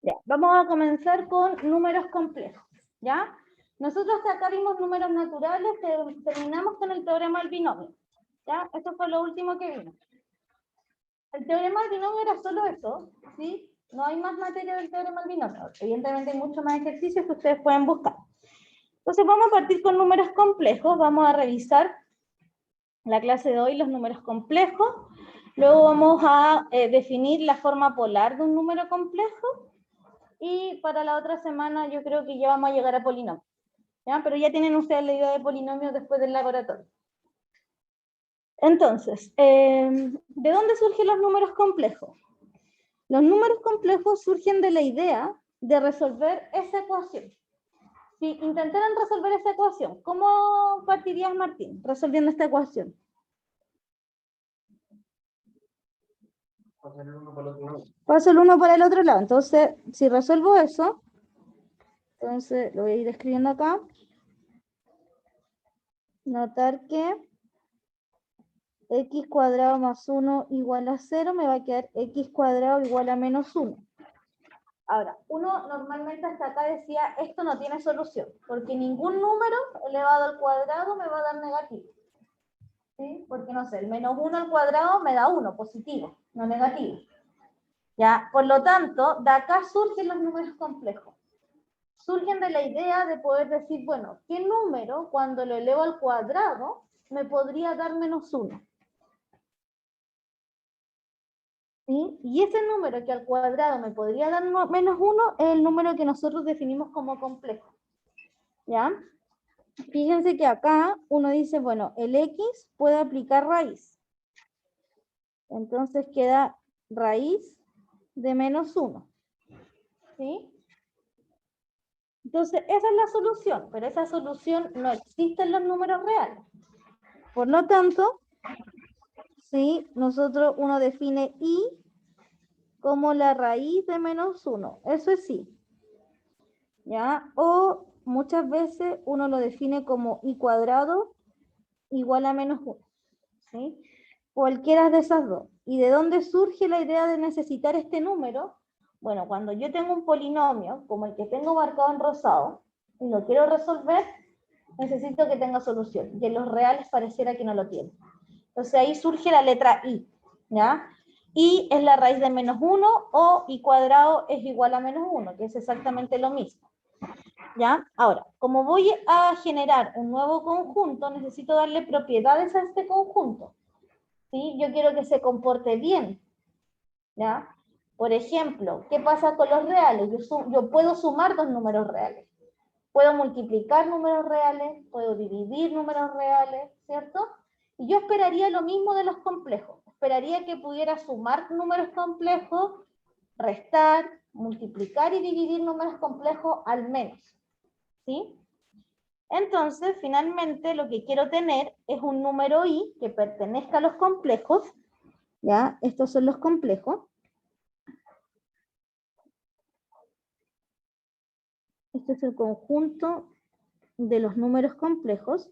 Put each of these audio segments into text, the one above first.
Ya, vamos a comenzar con números complejos, ¿ya? Nosotros acá vimos números naturales, terminamos con el teorema del binomio, ¿ya? Eso fue lo último que vimos. El teorema del binomio era solo eso, ¿sí? No hay más materia del teorema del binomio. Evidentemente hay muchos más ejercicios que ustedes pueden buscar. Entonces vamos a partir con números complejos, vamos a revisar la clase de hoy los números complejos, luego vamos a definir la forma polar de un número complejo, y para la otra semana yo creo que ya vamos a llegar a polinomios, ¿ya? Pero ya tienen ustedes la idea de polinomios después del laboratorio. Entonces, ¿de dónde surgen los números complejos? Los números complejos surgen de la idea de resolver esa ecuación. Si intentaran resolver esa ecuación, ¿cómo partirías, Martín, resolviendo esta ecuación? Paso el uno para el otro lado. Entonces, si resuelvo eso, entonces lo voy a ir escribiendo acá. Notar que x cuadrado más 1 igual a 0, me va a quedar x cuadrado igual a menos 1. Ahora, uno normalmente hasta acá decía, esto no tiene solución, porque ningún número elevado al cuadrado me va a dar negativo. ¿Sí? Porque no sé, el menos 1 al cuadrado me da 1, positivo, no negativo. ¿Ya? Por lo tanto, de acá surgen los números complejos. Surgen de la idea de poder decir, bueno, ¿qué número cuando lo elevo al cuadrado me podría dar menos 1? ¿Sí? Y ese número que al cuadrado me podría dar menos 1 es el número que nosotros definimos como complejo. ¿Ya? Fíjense que acá uno dice, bueno, el x puede aplicar raíz. Entonces queda raíz de menos 1. ¿Sí? Entonces, esa es la solución, pero esa solución no existe en los números reales. Por lo tanto, ¿sí? Uno define y como la raíz de menos 1. Eso es sí. ¿Ya? O muchas veces uno lo define como i cuadrado igual a menos 1. ¿Sí? Cualquiera de esas dos. ¿Y de dónde surge la idea de necesitar este número? Bueno, cuando yo tengo un polinomio, como el que tengo marcado en rosado, y lo quiero resolver, necesito que tenga solución. Y en los reales pareciera que no lo tiene. Entonces ahí surge la letra i, ¿ya? Y es la raíz de menos 1, o i cuadrado es igual a menos 1, que es exactamente lo mismo. ¿Ya? Ahora, como voy a generar un nuevo conjunto, necesito darle propiedades a este conjunto. ¿Sí? Yo quiero que se comporte bien. ¿Ya? Por ejemplo, ¿qué pasa con los reales? Yo puedo sumar dos números reales. Puedo multiplicar números reales, puedo dividir números reales, ¿cierto? Y yo esperaría lo mismo de los complejos. Esperaría que pudiera sumar números complejos, restar, multiplicar y dividir números complejos al menos. ¿Sí? Entonces, finalmente, lo que quiero tener es un número i que pertenezca a los complejos, ¿ya? Estos son los complejos. Este es el conjunto de los números complejos.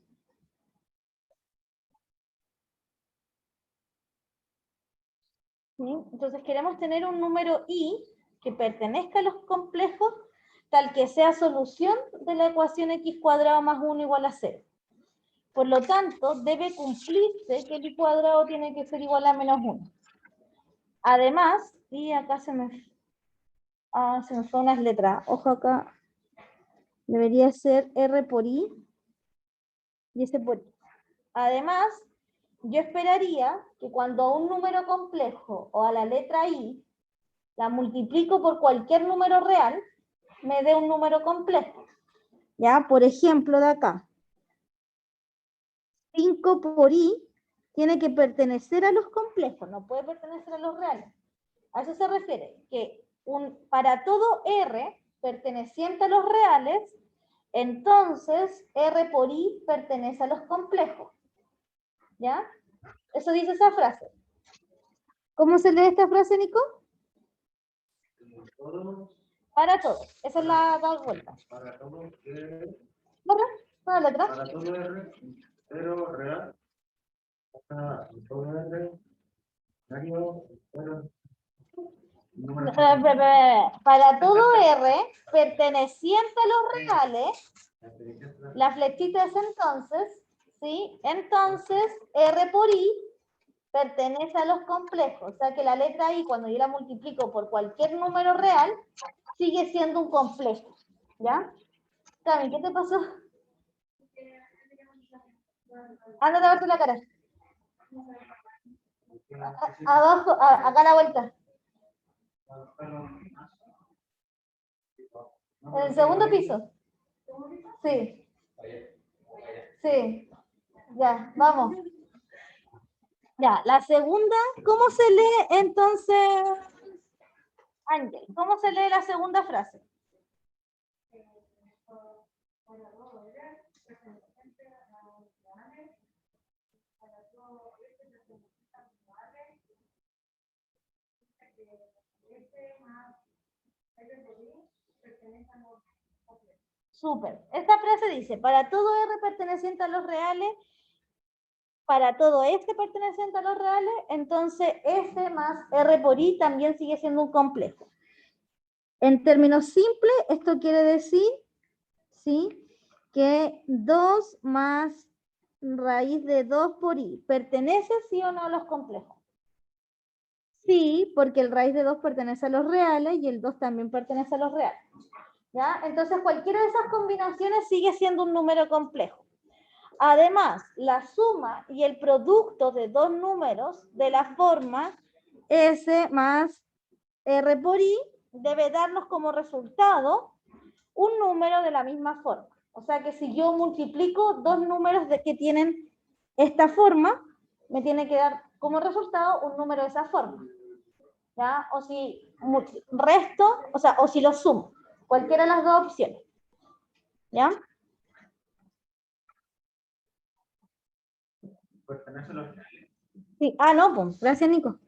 ¿Sí? Entonces, queremos tener un número i que pertenezca a los complejos, tal que sea solución de la ecuación x cuadrado más 1 igual a 0. Por lo tanto, debe cumplirse que el i cuadrado tiene que ser igual a menos 1. Además, y acá se me fue unas letras. Ojo acá. Debería ser r por i y ese por i. Además, yo esperaría que cuando a un número complejo o a la letra i la multiplico por cualquier número real, me dé un número complejo. ¿Ya? Por ejemplo, de acá. 5 por i tiene que pertenecer a los complejos, no puede pertenecer a los reales. A eso se refiere, que para todo r perteneciente a los reales, entonces r por i pertenece a los complejos. ¿Ya? Eso dice esa frase. ¿Cómo se lee esta frase, Nico? Para todos. Esa es la vuelta. Para todo ¿Para la letra? Para todo R, pero real. Para todo R, cero, Para todo R perteneciente a los reales, la flechita es entonces, ¿sí? Entonces, R por I pertenece a los complejos. O sea que la letra I, cuando yo la multiplico por cualquier número real, sigue siendo un complejo. ¿Ya? Cami, ¿qué te pasó? Anda a lavarte la cara. Abajo, acá a la vuelta. En el segundo piso. Sí. Sí. Ya, vamos. Ya, la segunda, ¿cómo se lee entonces, Ángel? ¿Cómo se lee la segunda frase? Súper. Esta frase dice, para todo R perteneciente a los reales, para todo S perteneciente a los reales, entonces S más R por I también sigue siendo un complejo. En términos simples, esto quiere decir, ¿sí?, que 2 más raíz de 2 por I, ¿pertenece sí o no a los complejos? Sí, porque el raíz de 2 pertenece a los reales y el 2 también pertenece a los reales. ¿Ya? Entonces, cualquiera de esas combinaciones sigue siendo un número complejo. Además, la suma y el producto de dos números de la forma S más R por I debe darnos como resultado un número de la misma forma. O sea que si yo multiplico dos números que tienen esta forma, me tiene que dar como resultado un número de esa forma. ¿Ya? O si resto, o sea, o si lo sumo. Cualquiera de las dos opciones. ¿Ya? Pertenece a los reales. Sí. Ah, no, pues. Gracias, Nico.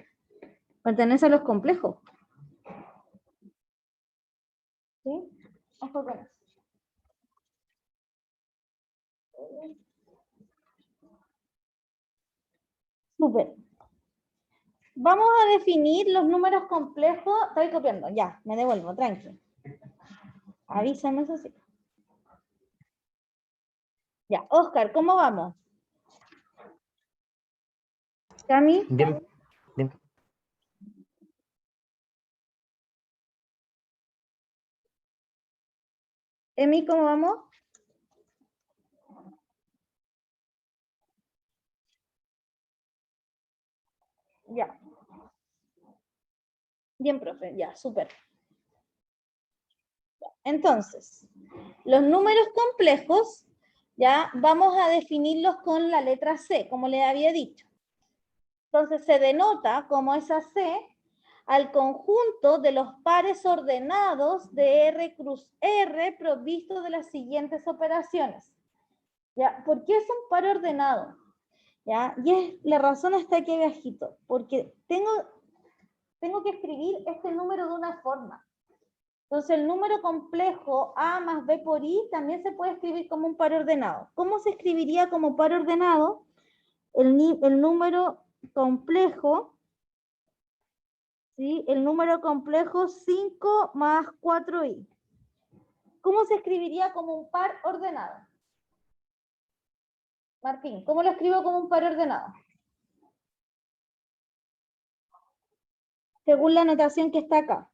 Pertenece a los complejos. ¿Sí? Ojo con eso. Súper. Vamos a definir los números complejos. Estoy copiando, ya, me devuelvo, tranquilo. Avísame eso sí. Ya, Oscar, ¿cómo vamos? ¿Cami? Bien, bien. ¿Emi, cómo vamos? Ya. Bien, profe, ya, súper. Entonces, los números complejos, ya, vamos a definirlos con la letra C, como le había dicho. Entonces, se denota como esa C al conjunto de los pares ordenados de R cruz R provisto de las siguientes operaciones. ¿Ya? ¿Por qué es un par ordenado? ¿Ya? La razón está aquí abajito, porque tengo que escribir este número de una forma. Entonces, el número complejo A más B por I también se puede escribir como un par ordenado. ¿Cómo se escribiría como par ordenado? El número complejo, ¿sí? El número complejo 5 más 4i. ¿Cómo se escribiría como un par ordenado? Martín, ¿cómo lo escribo como un par ordenado? Según la notación que está acá.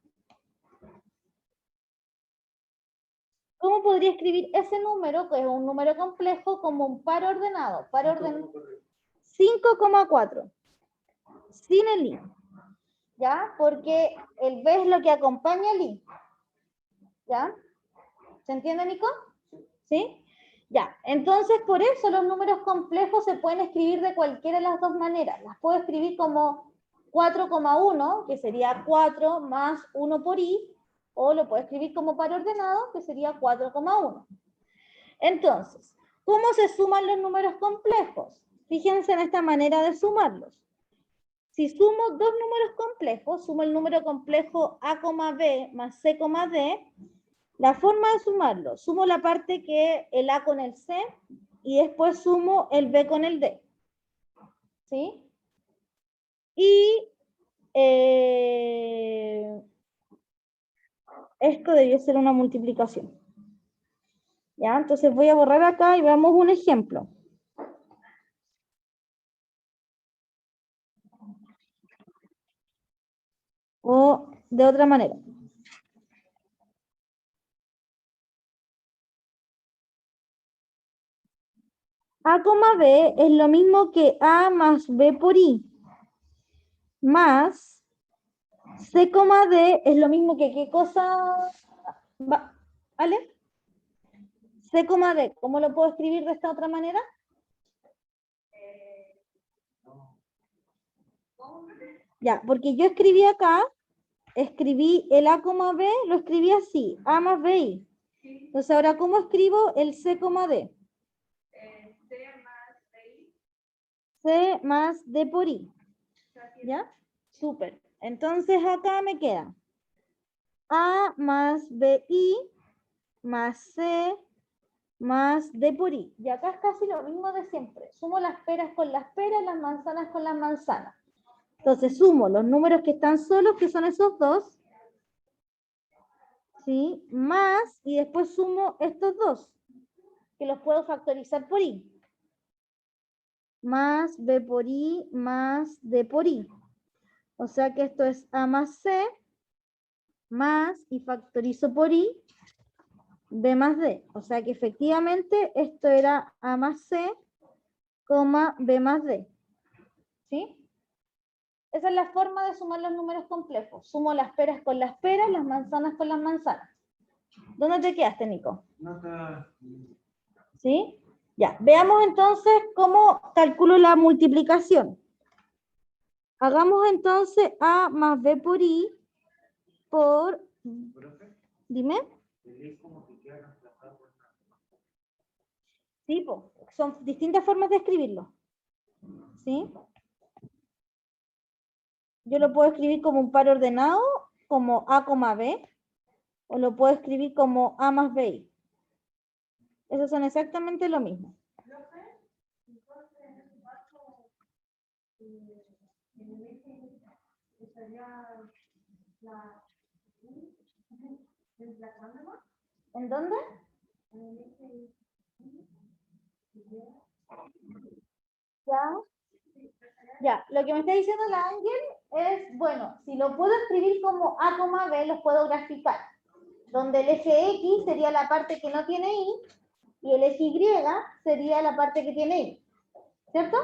¿Cómo podría escribir ese número, que es un número complejo, como un par ordenado? Par ordenado. 5,4. Sin el i. ¿Ya? Porque el b es lo que acompaña el i. ¿Ya? ¿Se entiende, Nico? ¿Sí? Ya. Entonces, por eso los números complejos se pueden escribir de cualquiera de las dos maneras. Las puedo escribir como 4,1, que sería 4 más 1 por i, o lo puedo escribir como par ordenado, que sería 4,1. Entonces, ¿cómo se suman los números complejos? Fíjense en esta manera de sumarlos. Si sumo dos números complejos, sumo el número complejo A, B más C, D, la forma de sumarlo, sumo la parte que el A con el C y después sumo el B con el D. ¿Sí? Y Esto debió ser una multiplicación. ¿Ya? Entonces voy a borrar acá y veamos un ejemplo. O de otra manera. A, B es lo mismo que A más B por I. Más C, D es lo mismo que ¿qué cosa? ¿Vale? C, D, ¿cómo lo puedo escribir de esta otra manera? Ya, porque yo escribí acá, escribí el A, B, lo escribí así, A más BI. Entonces ahora, ¿cómo escribo el C, D? C más D por I. ¿Ya? Súper. Entonces acá me queda A más BI más C más D por I. Y acá es casi lo mismo de siempre. Sumo las peras con las peras, las manzanas con las manzanas. Entonces sumo los números que están solos, que son esos dos, ¿sí? Más, y después sumo estos dos, que los puedo factorizar por I. Más B por I más D por I. O sea que esto es A más C, más, y factorizo por I, B más D. O sea que efectivamente esto era A más C, B más D. ¿Sí? Esa es la forma de sumar los números complejos. Sumo las peras con las peras, las manzanas con las manzanas. ¿Dónde te quedaste, Nico? ¿Sí? Ya, veamos entonces cómo calculo la multiplicación. Hagamos entonces A más B por I por... Dime. Sí, son distintas formas de escribirlo. ¿Sí? Yo lo puedo escribir como un par ordenado, como A, B, o lo puedo escribir como A más BI. Esos son exactamente lo mismo. ¿En dónde? Ya. Ya, lo que me está diciendo la Ángel es, bueno, si lo puedo escribir como A, B, los puedo graficar. Donde el eje X sería la parte que no tiene Y y el eje Y sería la parte que tiene Y. ¿Cierto?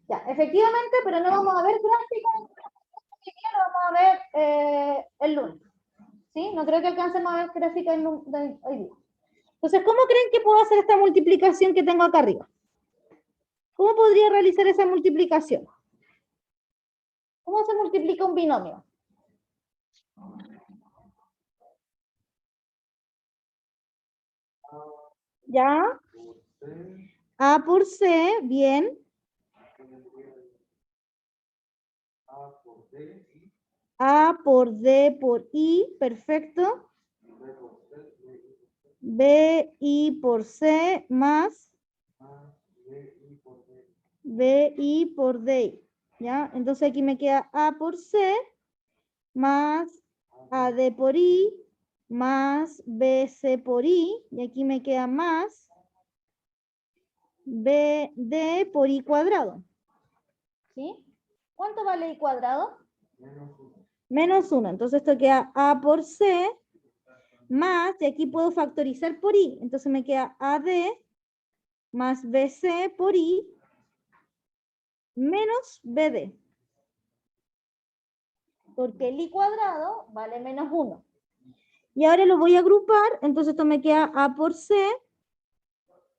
Ya, efectivamente, pero no vamos a ver gráficas, lo vamos a ver el lunes. ¿Sí? No creo que alcancemos a ver gráficas hoy día. Entonces, ¿cómo creen que puedo hacer esta multiplicación que tengo acá arriba? ¿Cómo podría realizar esa multiplicación? ¿Cómo se multiplica un binomio? ¿Ya? A por C, bien. A por D por I, perfecto. B, I por C, más B, I por D. ¿Ya? Entonces aquí me queda A por C, más AD por I, más BC por I, y aquí me queda más BD por I cuadrado. ¿Sí? ¿Cuánto vale I cuadrado? Menos 1. Entonces esto queda A por C, más, y aquí puedo factorizar por I. Entonces me queda AD más BC por I menos BD. Porque el I cuadrado vale menos 1. Y ahora lo voy a agrupar, entonces esto me queda A por C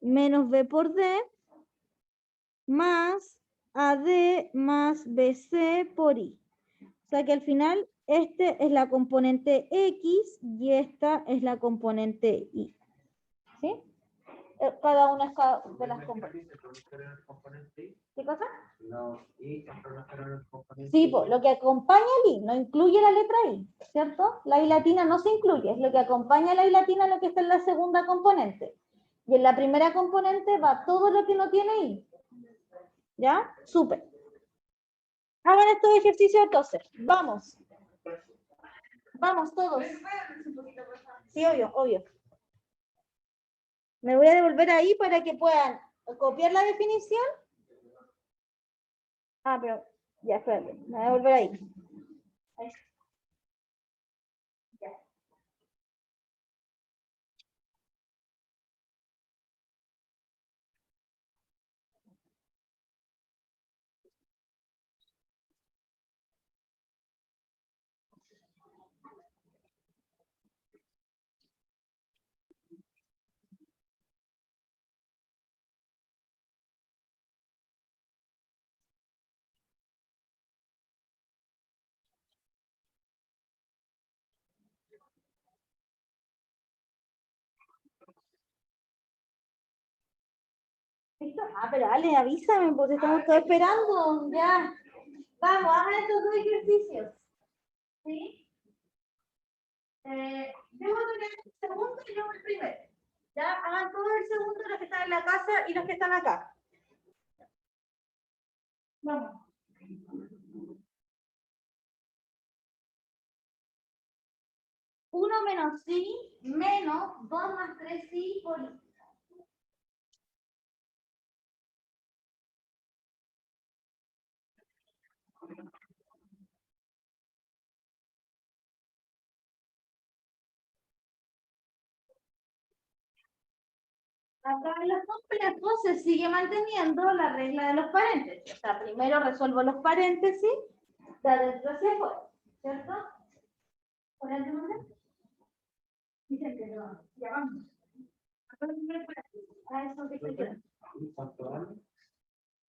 menos B por D más AD más BC por I. O sea que al final este es la componente X y esta es la componente Y. ¿Sí? Cada una es de las componentes. ¿Qué cosa? Sí, pues, lo que acompaña el I, no incluye la letra I, ¿cierto? La I latina no se incluye, es lo que acompaña a la I latina lo que está en la segunda componente. Y en la primera componente va todo lo que no tiene I. ¿Ya? Súper. Hagan estos ejercicios entonces. Vamos. Vamos todos. Sí, obvio, obvio. Me voy a devolver ahí para que puedan copiar la definición. Ah, pero ya, espérate, me voy a devolver ahí. Ahí. Ya. ¿Listo? Ah, pero Ale, avísame, pues estamos todos esperando. Ya. Vamos, hagan estos dos ejercicios. ¿Sí? Yo voy a tener el segundo y yo el primero. Ya, hagan todo el segundo los que están en la casa y los que están acá. Vamos. 1 menos I menos 2 más 3I por I. Acá en los complejos se sigue manteniendo la regla de los paréntesis. O sea, primero resuelvo los paréntesis de adentro hacia afuera, ¿cierto? ¿Por el número? Dicen que no. Ya vamos. A eso que se queda.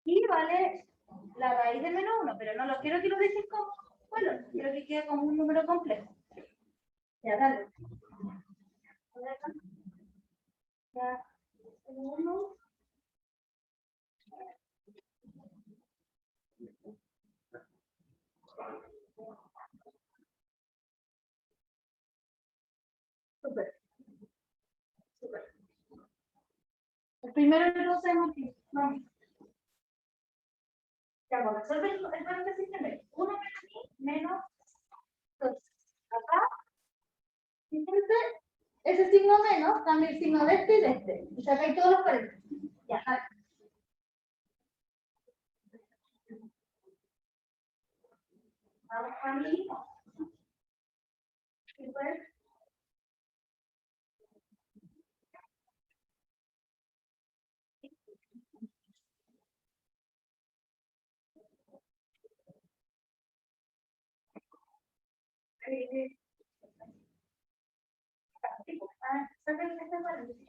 Y vale la raíz de menos 1, pero no lo quiero que lo dejes como, bueno, quiero que quede como un número complejo. Ya, dale. Ya, 1. Súper. Súper. El primero entonces aquí. Vamos. Ya, vamos a resolver el paréntesis primero. 1 menos I menos 2. Acá, fíjense, ese signo menos cambia el signo de este y de este. Y sacáis todos los paréntesis. Ya, dale. Vamos a mí. Súper. Saca este paréntesis.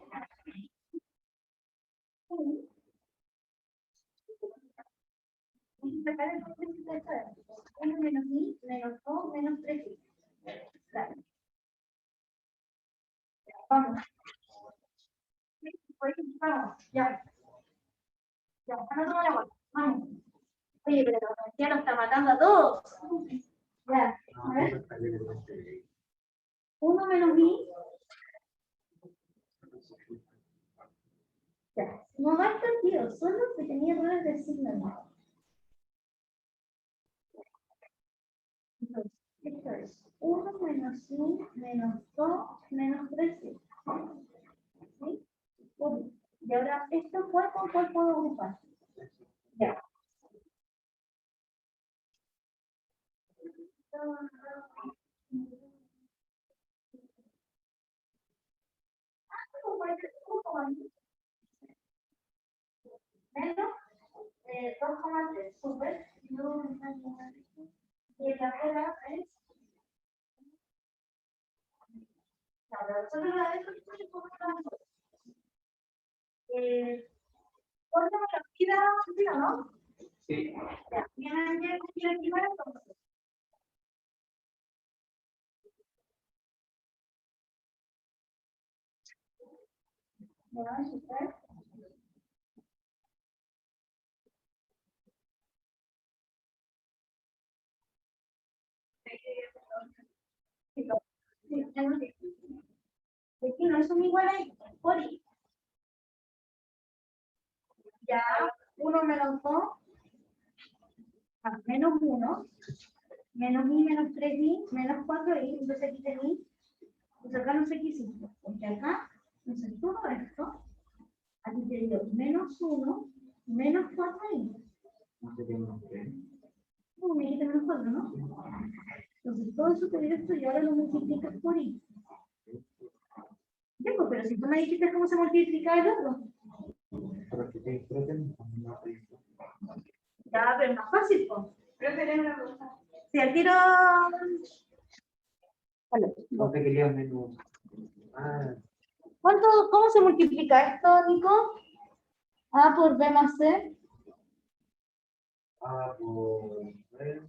1 menos I menos 2 menos 3I. Dale. Vamos. Vamos, ya. Ya, no toma la vuelta. Vamos. Oye, pero la policía nos está matando a todos. Ya, a ver. 1 menos I. Ya, no va entendido, solo que tenía errores de signo. Entonces, esto es 1 menos I menos 2 menos 3I. ¿Sí? Y ahora, ¿esto cuál con cuál puedo agrupar? Ya. Menos 2,3, súper. Y la prueba es. Solo la de esto es un poco más. ¿Cuánto me lo pida, no? Sí. Ya, ¿tienen que activar entonces? Ya, súper. Sí, tengo que. Aquí no son iguales por I. Ya, 1 menos 2, menos 1, menos I, menos 3I, menos 4I, entonces aquí tenéis Pues acá no sé qué hiciste, porque acá, entonces todo esto, aquí te dio menos 1, menos 4i. No sé qué no sé. No, me dijiste menos 4, ¿no? Entonces todo eso te dio esto y ahora lo multiplicas por i. Ya, pues, pero si tú me dijiste cómo se multiplica el otro. Pero que te expresen, no sé. Ya, pero es más fácil, pues. Pero sería una cosa. Si al tiro. Vale. No te quería menos. ¿Cómo se multiplica esto, Nico? A por B más C. Por B.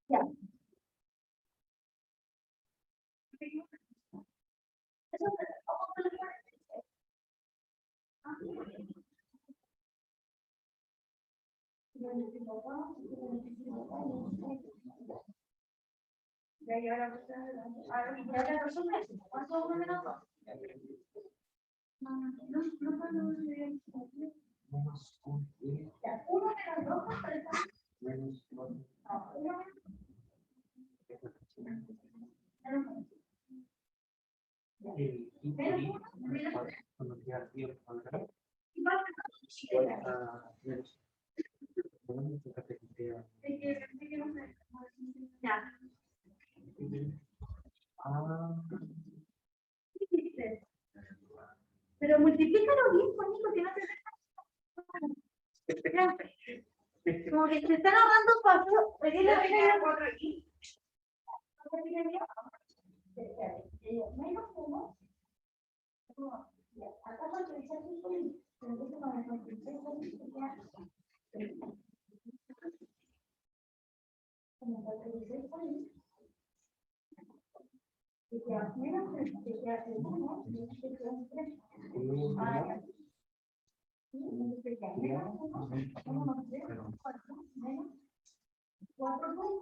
Ya. Ya, y ahora resuelve. ¿Cuánto es 1 menos 2? Menos 1 y Ya, 1 menos 2, menos 4. Y cuando queda tiempo al revés, menos. Fíjate que queda. Ya. Pero multiplícalo bien, Juanito, que no te dejas. Como que te están ahorrando paso. Menos 1. Acá va a utilizar 5.000. Entonces, para el 26, como para el 26, que queda menos 3, que queda el 1, y que queda un 3. Entonces, ya, menos 1, 1 más 3, 4, menos 4.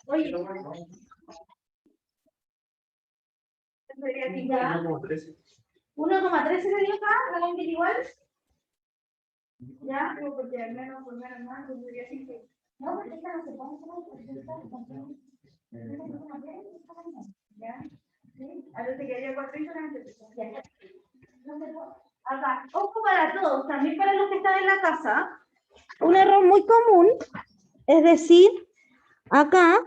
Oye, sería que ya 1,13 sería acá, hagan igual. Ya, porque al menos por menos más, pues sería 5. No, porque esta no se pone, ya. ¿Sí? Ahora te quedaría 4 y solamente. Ya. Acá, ojo para todos, también para los que están en la casa. Un error muy común es decir, acá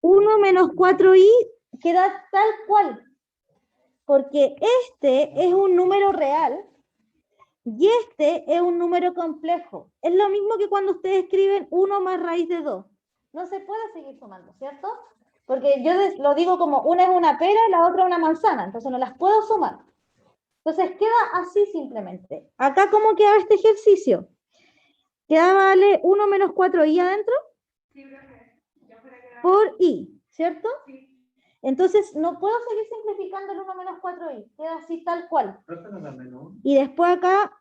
1 menos 4i queda tal cual, porque este es un número real y este es un número complejo. Es lo mismo que cuando ustedes escriben 1 más raíz de 2. No se puede seguir sumando, ¿cierto? Porque yo lo digo como una es una pera y la otra una manzana, entonces no las puedo sumar. Entonces queda así simplemente. Acá, ¿cómo queda este ejercicio? Queda vale 1 menos 4i adentro por i, ¿cierto? Entonces no puedo seguir simplificando el 1 menos 4i, queda así tal cual. Y después acá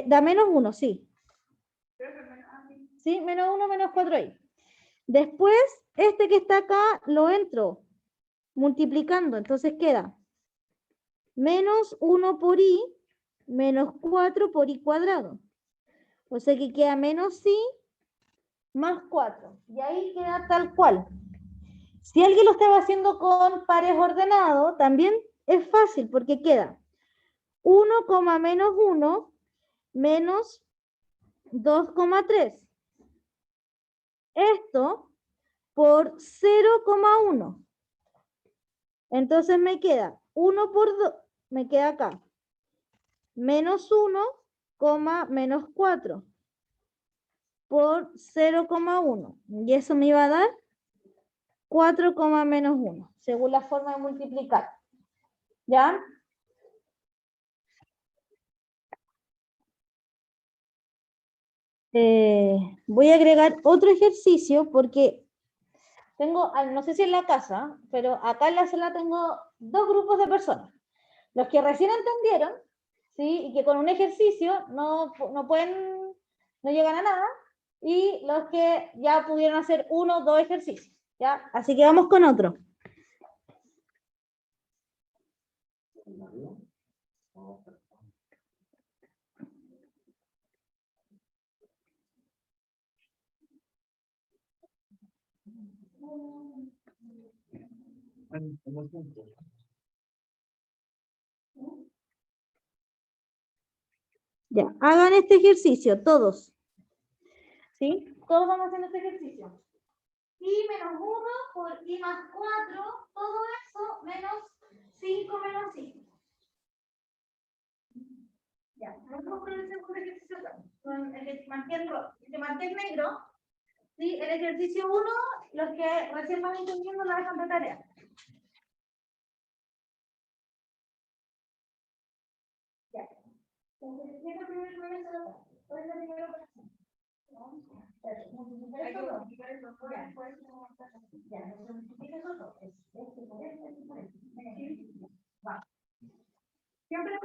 da menos 1, sí. ¿Sí? Menos 1 menos 4i. Después, este que está acá lo entro multiplicando, entonces queda menos 1 por i menos 4 por i cuadrado. O sea que queda menos i más 4. Y ahí queda tal cual. Si alguien lo estaba haciendo con pares ordenados, también es fácil porque queda 1, menos 1 menos 2,3. Esto por 0,1. Entonces me queda 1 por 2, me queda acá. Menos 1, menos 4 por 0,1. Y eso me iba a dar 4, menos 1, según la forma de multiplicar. ¿Ya? Voy a agregar otro ejercicio porque tengo, no sé si en la casa, pero acá en la sala tengo dos grupos de personas. Los que recién entendieron, ¿sí? Y que con un ejercicio no pueden, no llegan a nada, y los que ya pudieron hacer 1 o 2 ejercicios, ¿ya? Así que vamos con otro. Ya, hagan este ejercicio, todos. ¿Sí? Todos vamos haciendo este ejercicio. I menos 1 por I más 4, todo eso menos 5 menos 5. Ya, vamos con el segundo ejercicio acá, con el que marqué en negro. ¿Sí? El ejercicio 1, los que recién van entendiendo la dejan de tarea. Ya. Entonces, ¿qué es la primera operación? ¿Cuál es la primera operación? Siempre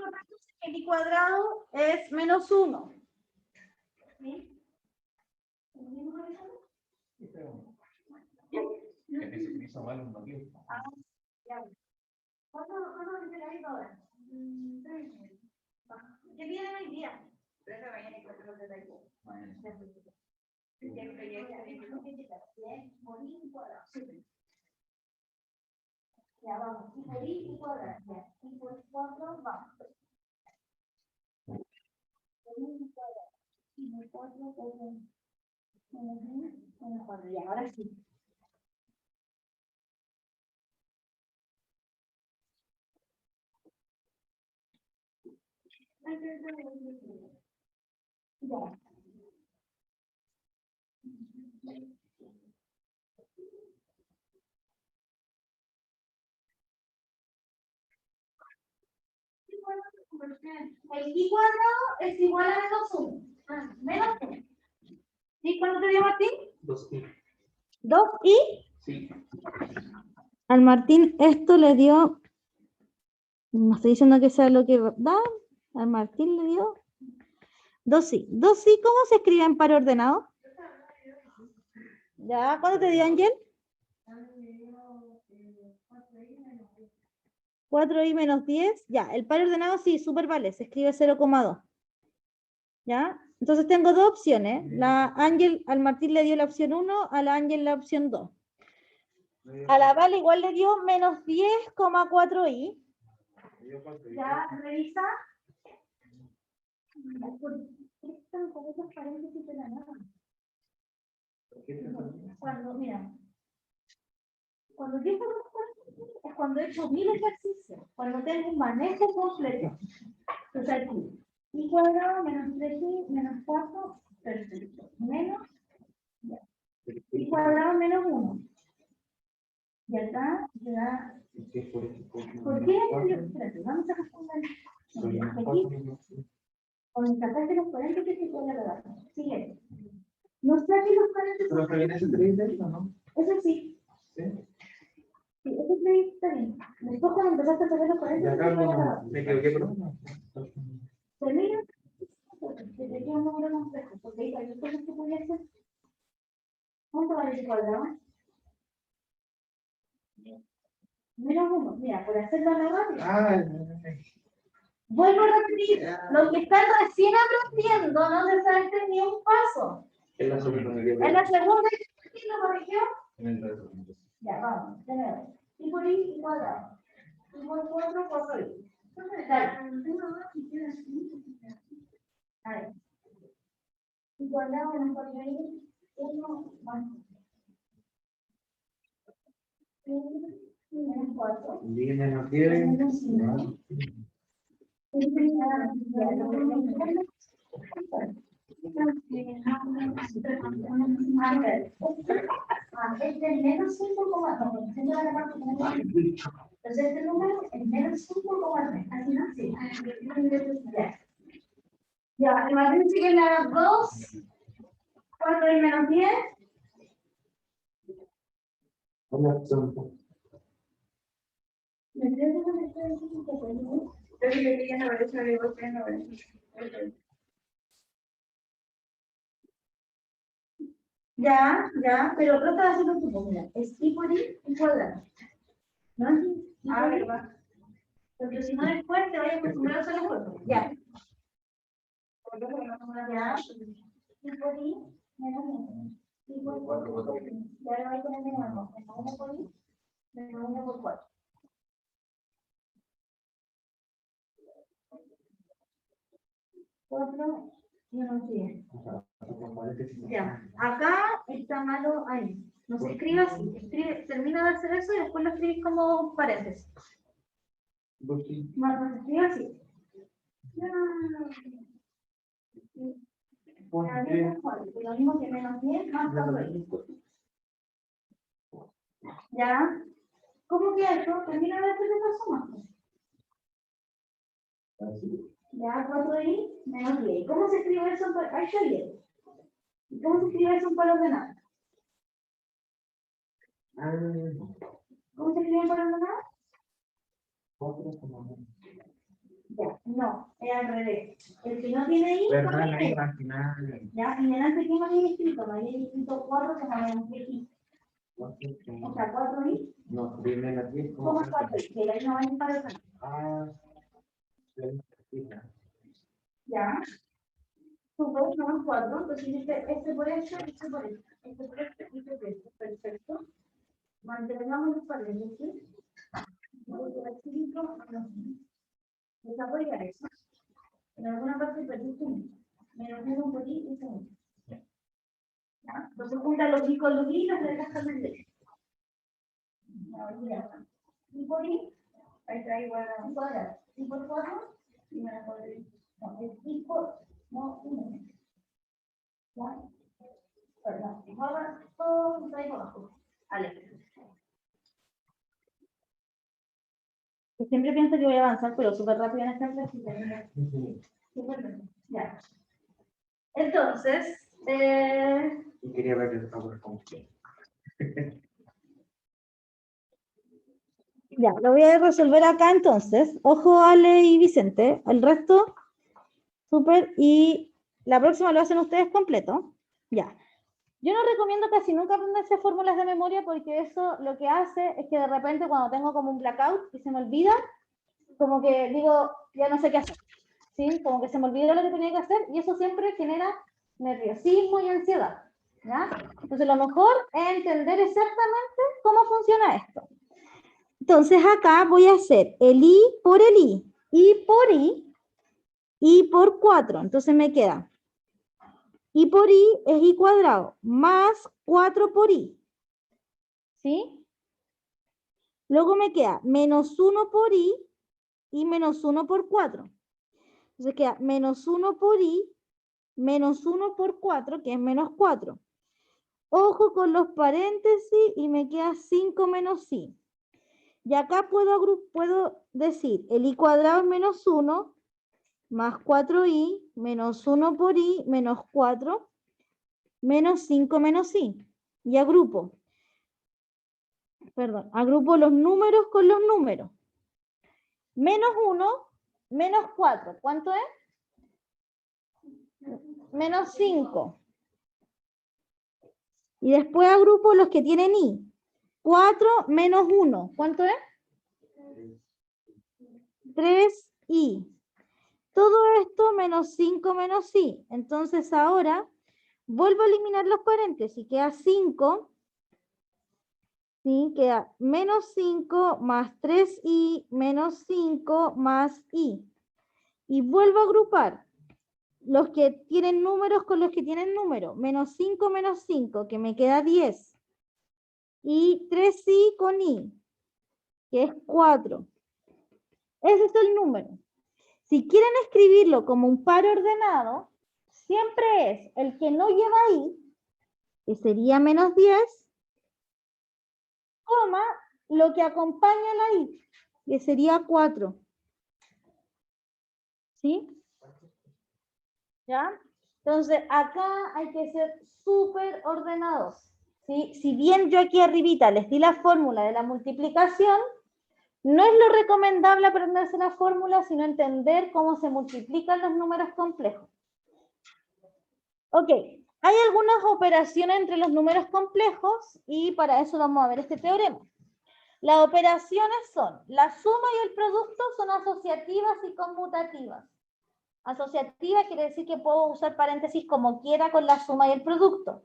el I cuadrado es menos 1. ¿Sí? ¿Cuándo dice la vida ahora? ¿Qué viene hoy día? 3 de la mañana y 4 de la tarde. Ya vamos, y por I cuadrado, ya, y por 4 vamos. Y por 4 ya, ahora sí. Ya. El I cuadrado es igual a menos 1. Menos 1. ¿Y cuánto te dio Martín? 2i. ¿2i? Sí. Al Martín esto le dio, no estoy diciendo que sea lo que da, al Martín le dio 2i. 2i, ¿cómo se escribe en par ordenado? ¿Ya? ¿Cuánto te dio, Ángel? 4i menos 10. Ya, el par ordenado sí, súper vale, se escribe 0,2. ¿Ya? Entonces tengo dos opciones. La Ángel, al Martín le dio la opción 1, a la Ángel la opción 2. A la Vale igual le dio menos 10,4i. Ya, revisa. ¿Por qué están con esos paréntesis de la nada? Cuando, mira, cuando yo pongo los paréntesis es cuando he hecho 1000 ejercicios, cuando tengo un manejo completo. Entonces aquí, I cuadrado menos 3i menos 4, perfecto. Menos, ya. I cuadrado menos 1. Y acá se da. ¿Por qué? Espérate, vamos a responder. Aquí, con sacaste los paréntesis y con la redacción. Siguiente. No saques los paréntesis. Pero también ese 3 de esto, ¿no? Eso sí. Sí. Sí, ese 3 está bien. Después cuando empezaste a sacar los Y paréntesis, acá no me equivoqué, pero no. termina. Que te queda un número más lejos, porque ahí hay cosas que podía hacer. ¿Cuánto vale el cuadrado? Menos 1. Mira, por hacerlo rápido. Ah, Vuelvo a repetir, los que están recién aprendiendo no se salten ni un paso. es la segunda. En la segunda, ¿quién lo corrigió? En el resto. Ya, vamos, de nuevo. Y por I cuadrado. Y por 4, 4i. Dale. A ver. Y cuadrado menos 4i, 1 más. Menos 4. Dime, no quieren. Menos 5. Este es menos 5,2. Entonces este número es menos 5,3. Así no, sí. Ya, el Martín sigue en la 2. 4 y menos 10. Ya, ya, pero trata de hacerlo tú, mira, es I por I y cuadrado. ¿No? Ah, verdad. Porque si no después te vayas a acostumbrar a hacer los juegos. Ya. Ya. I por I menos 1. Y ahora voy a poner de nuevo, menos 1 por i, menos 1 por 4. Otro, y uno sigue. Ya, acá está malo ahí. No se escribe así. Termina de hacer eso y después lo escribís como paréntesis. No se escribe así. Lo mismo que menos 10 más 4. ¿Ya? ¿Cómo queda esto? Termina de hacer esa suma. Ya, 4i menos 10. ¿Cómo se escribe eso? Ahí está bien. ¿Y cómo se escribe eso para ordenar? ¿Cómo se escribe para ordenar? Ya, no, es al revés. El que no tiene i, ya, y delante que no hay escrito, no hay escrito 4 como menos 10i. O sea, 4i. No, menos 10 ¿Cómo es 4i? Que ahí no va a ir para ordenar. Ya. Supongo que son 4, entonces dice este por esto, este por esto, este por esto, este por esto. Perfecto. Mantengamos los paréntesis. ¿Les apoya eso? En alguna parte perdiste un menos 1 por i y segundo. Entonces junta los i con los i y los reglas también de i por i, ahí está igual a un cuadrado. I por 4 y me la podré. No, es i por, no, 1. ¿Ya? Perdón, ahora todo está ahí abajo. Vale. Siempre pienso que voy a avanzar, pero súper rápido en esta clase. Ya. Entonces, y quería ver el favor con usted. Ya, lo voy a resolver acá entonces. Ojo, Ale y Vicente. El resto, súper. Y la próxima lo hacen ustedes completo. Ya. Yo no recomiendo casi nunca aprenderse fórmulas de memoria porque eso lo que hace es que de repente cuando tengo como un blackout y se me olvida, como que digo, ya no sé qué hacer. ¿Sí? Como que se me olvidó lo que tenía que hacer y eso siempre genera nerviosismo y ansiedad. ¿Ya? Entonces lo mejor es entender exactamente cómo funciona esto. Entonces acá voy a hacer el i por el i por 4. Entonces me queda i por i es i cuadrado más 4 por i. ¿Sí? Luego me queda menos 1 por i y menos 1 por 4. Entonces queda menos 1 por i menos 1 por 4, que es menos 4. Ojo con los paréntesis y me queda 5 menos i. Y acá puedo decir el i cuadrado es menos 1 más 4i menos 1 por i menos 4 menos 5 menos i. Y agrupo los números con los números. Menos 1, menos 4. ¿Cuánto es? Menos 5. Y después agrupo los que tienen i. 4 menos 1. ¿Cuánto es? 3i. Todo esto menos 5 menos i. Entonces ahora vuelvo a eliminar los paréntesis. Queda 5. ¿Sí? Queda menos 5 más 3i menos 5 más i. Y vuelvo a agrupar los que tienen números con los que tienen número. Menos 5, que me queda 10. Y 3i con i, que es 4. Ese es el número. Si quieren escribirlo como un par ordenado, siempre es el que no lleva i, que sería menos 10, coma lo que acompaña la i, que sería 4. ¿Sí? ¿Ya? Entonces, acá hay que ser súper ordenados. ¿Sí? Si bien yo aquí arribita les di la fórmula de la multiplicación, no es lo recomendable aprenderse la fórmula, sino entender cómo se multiplican los números complejos. Ok, hay algunas operaciones entre los números complejos y para eso vamos a ver este teorema. Las operaciones son, la suma y el producto son asociativas y conmutativas. Asociativa quiere decir que puedo usar paréntesis como quiera con la suma y el producto.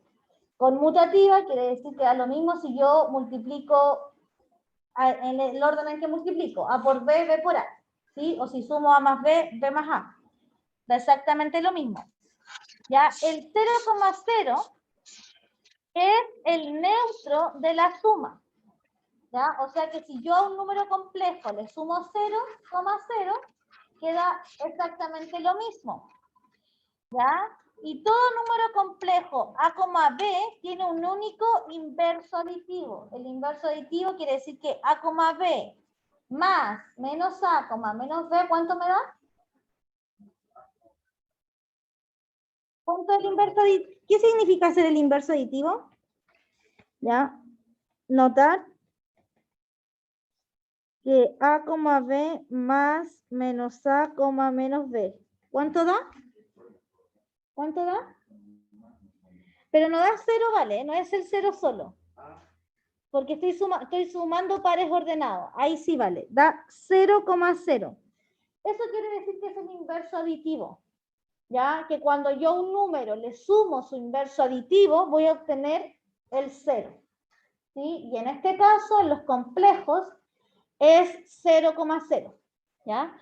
Conmutativa quiere decir que da lo mismo si yo multiplico en el orden en que multiplico. A por B, B por A. ¿Sí? O si sumo A más B, B más A. Da exactamente lo mismo. Ya, el 0,0 es el neutro de la suma. ¿Ya? O sea que si yo a un número complejo le sumo 0,0, queda exactamente lo mismo. ¿Ya? Y todo número complejo A, B tiene un único inverso aditivo. El inverso aditivo quiere decir que A, B más menos A, menos B, ¿cuánto me da? ¿Cuánto es el inverso aditivo? ¿Qué significa hacer el inverso aditivo? ¿Ya? Notar que A, B más menos A, menos B. ¿Cuánto da? ¿Cuánto da? Pero no da 0, ¿vale? No es el 0 solo. Porque estoy sumando pares ordenados. Ahí sí vale. Da 0,0. Eso quiere decir que es el inverso aditivo. ¿Ya? Que cuando yo a un número le sumo su inverso aditivo, voy a obtener el 0. ¿Sí? Y en este caso, en los complejos, es 0,0. ¿Ya?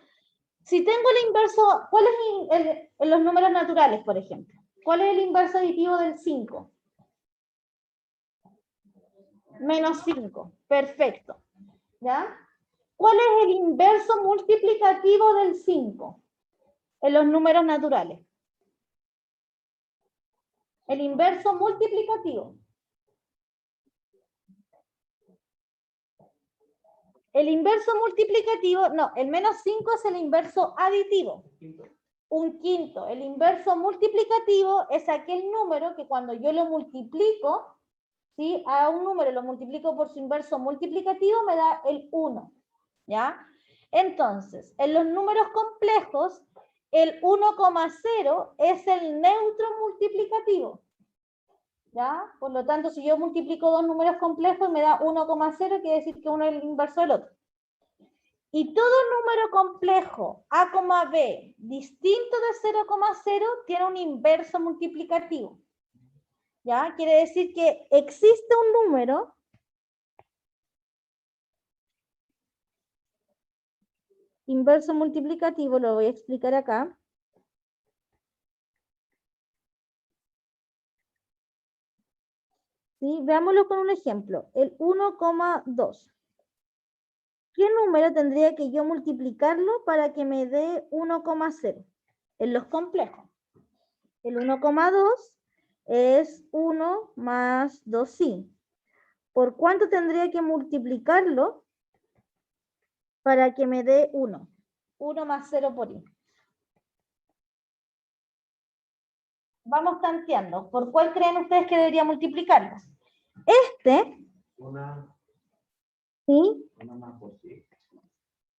Si tengo el inverso, ¿cuál es en los números naturales, por ejemplo? ¿Cuál es el inverso aditivo del 5? Menos 5. Perfecto. ¿Ya? ¿Cuál es el inverso multiplicativo del 5 en los números naturales? El inverso multiplicativo. El inverso multiplicativo, no, el menos 5 es el inverso aditivo. Un quinto. El inverso multiplicativo es aquel número que cuando yo lo multiplico, ¿sí? A un número lo multiplico por su inverso multiplicativo, me da el 1. ¿Ya? Entonces, en los números complejos, el 1,0 es el neutro multiplicativo. ¿Ya? Por lo tanto, si yo multiplico dos números complejos me da 1,0, quiere decir que uno es el inverso del otro. Y todo número complejo A, B, distinto de 0,0, tiene un inverso multiplicativo. ¿Ya? Quiere decir que existe un número inverso multiplicativo, lo voy a explicar acá. ¿Sí? Veámoslo con un ejemplo. El 1,2. ¿Qué número tendría que yo multiplicarlo para que me dé 1,0? En los complejos. El 1,2 es 1 más 2i. ¿Por cuánto tendría que multiplicarlo para que me dé 1? 1 más 0 por i. Vamos tanteando. ¿Por cuál creen ustedes que debería multiplicarlo? ¿Sí?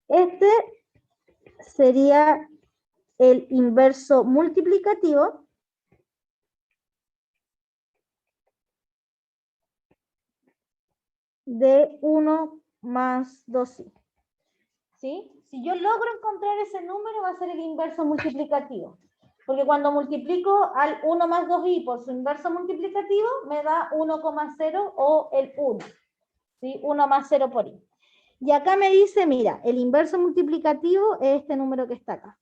Este sería el inverso multiplicativo de 1 más 2i. ¿Sí? Si yo logro encontrar ese número, va a ser el inverso multiplicativo. Porque cuando multiplico al 1 más 2i por su inverso multiplicativo, me da 1,0 o el 1. ¿Sí? 1 más 0 por i. Y acá me dice, mira, el inverso multiplicativo es este número que está acá.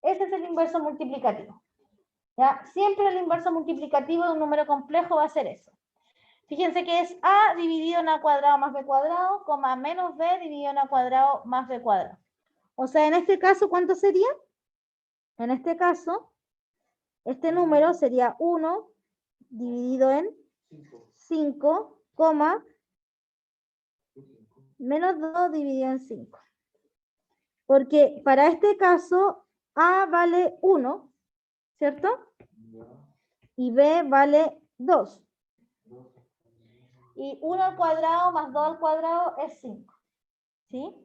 Ese es el inverso multiplicativo. ¿Ya? Siempre el inverso multiplicativo de un número complejo va a ser eso. Fíjense que es a dividido en a cuadrado más b cuadrado, coma menos b dividido en a cuadrado más b cuadrado. O sea, en este caso, ¿cuánto sería? En este caso, este número sería 1 dividido en 5, menos 2 dividido en 5. Porque para este caso, a vale 1, ¿cierto? Y b vale 2. Y 1 al cuadrado más 2 al cuadrado es 5. ¿Sí?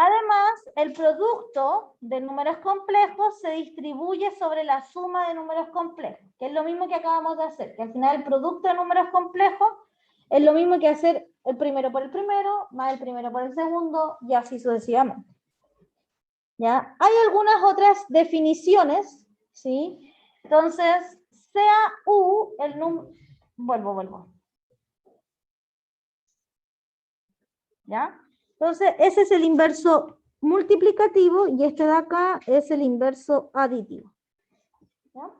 Además, el producto de números complejos se distribuye sobre la suma de números complejos, que es lo mismo que acabamos de hacer, que al final el producto de números complejos es lo mismo que hacer el primero por el primero, más el primero por el segundo, y así sucesivamente. ¿Ya? Hay algunas otras definiciones, ¿sí? Entonces, sea U el número... Vuelvo. ¿Ya? Entonces, ese es el inverso multiplicativo y este de acá es el inverso aditivo. ¿Ya?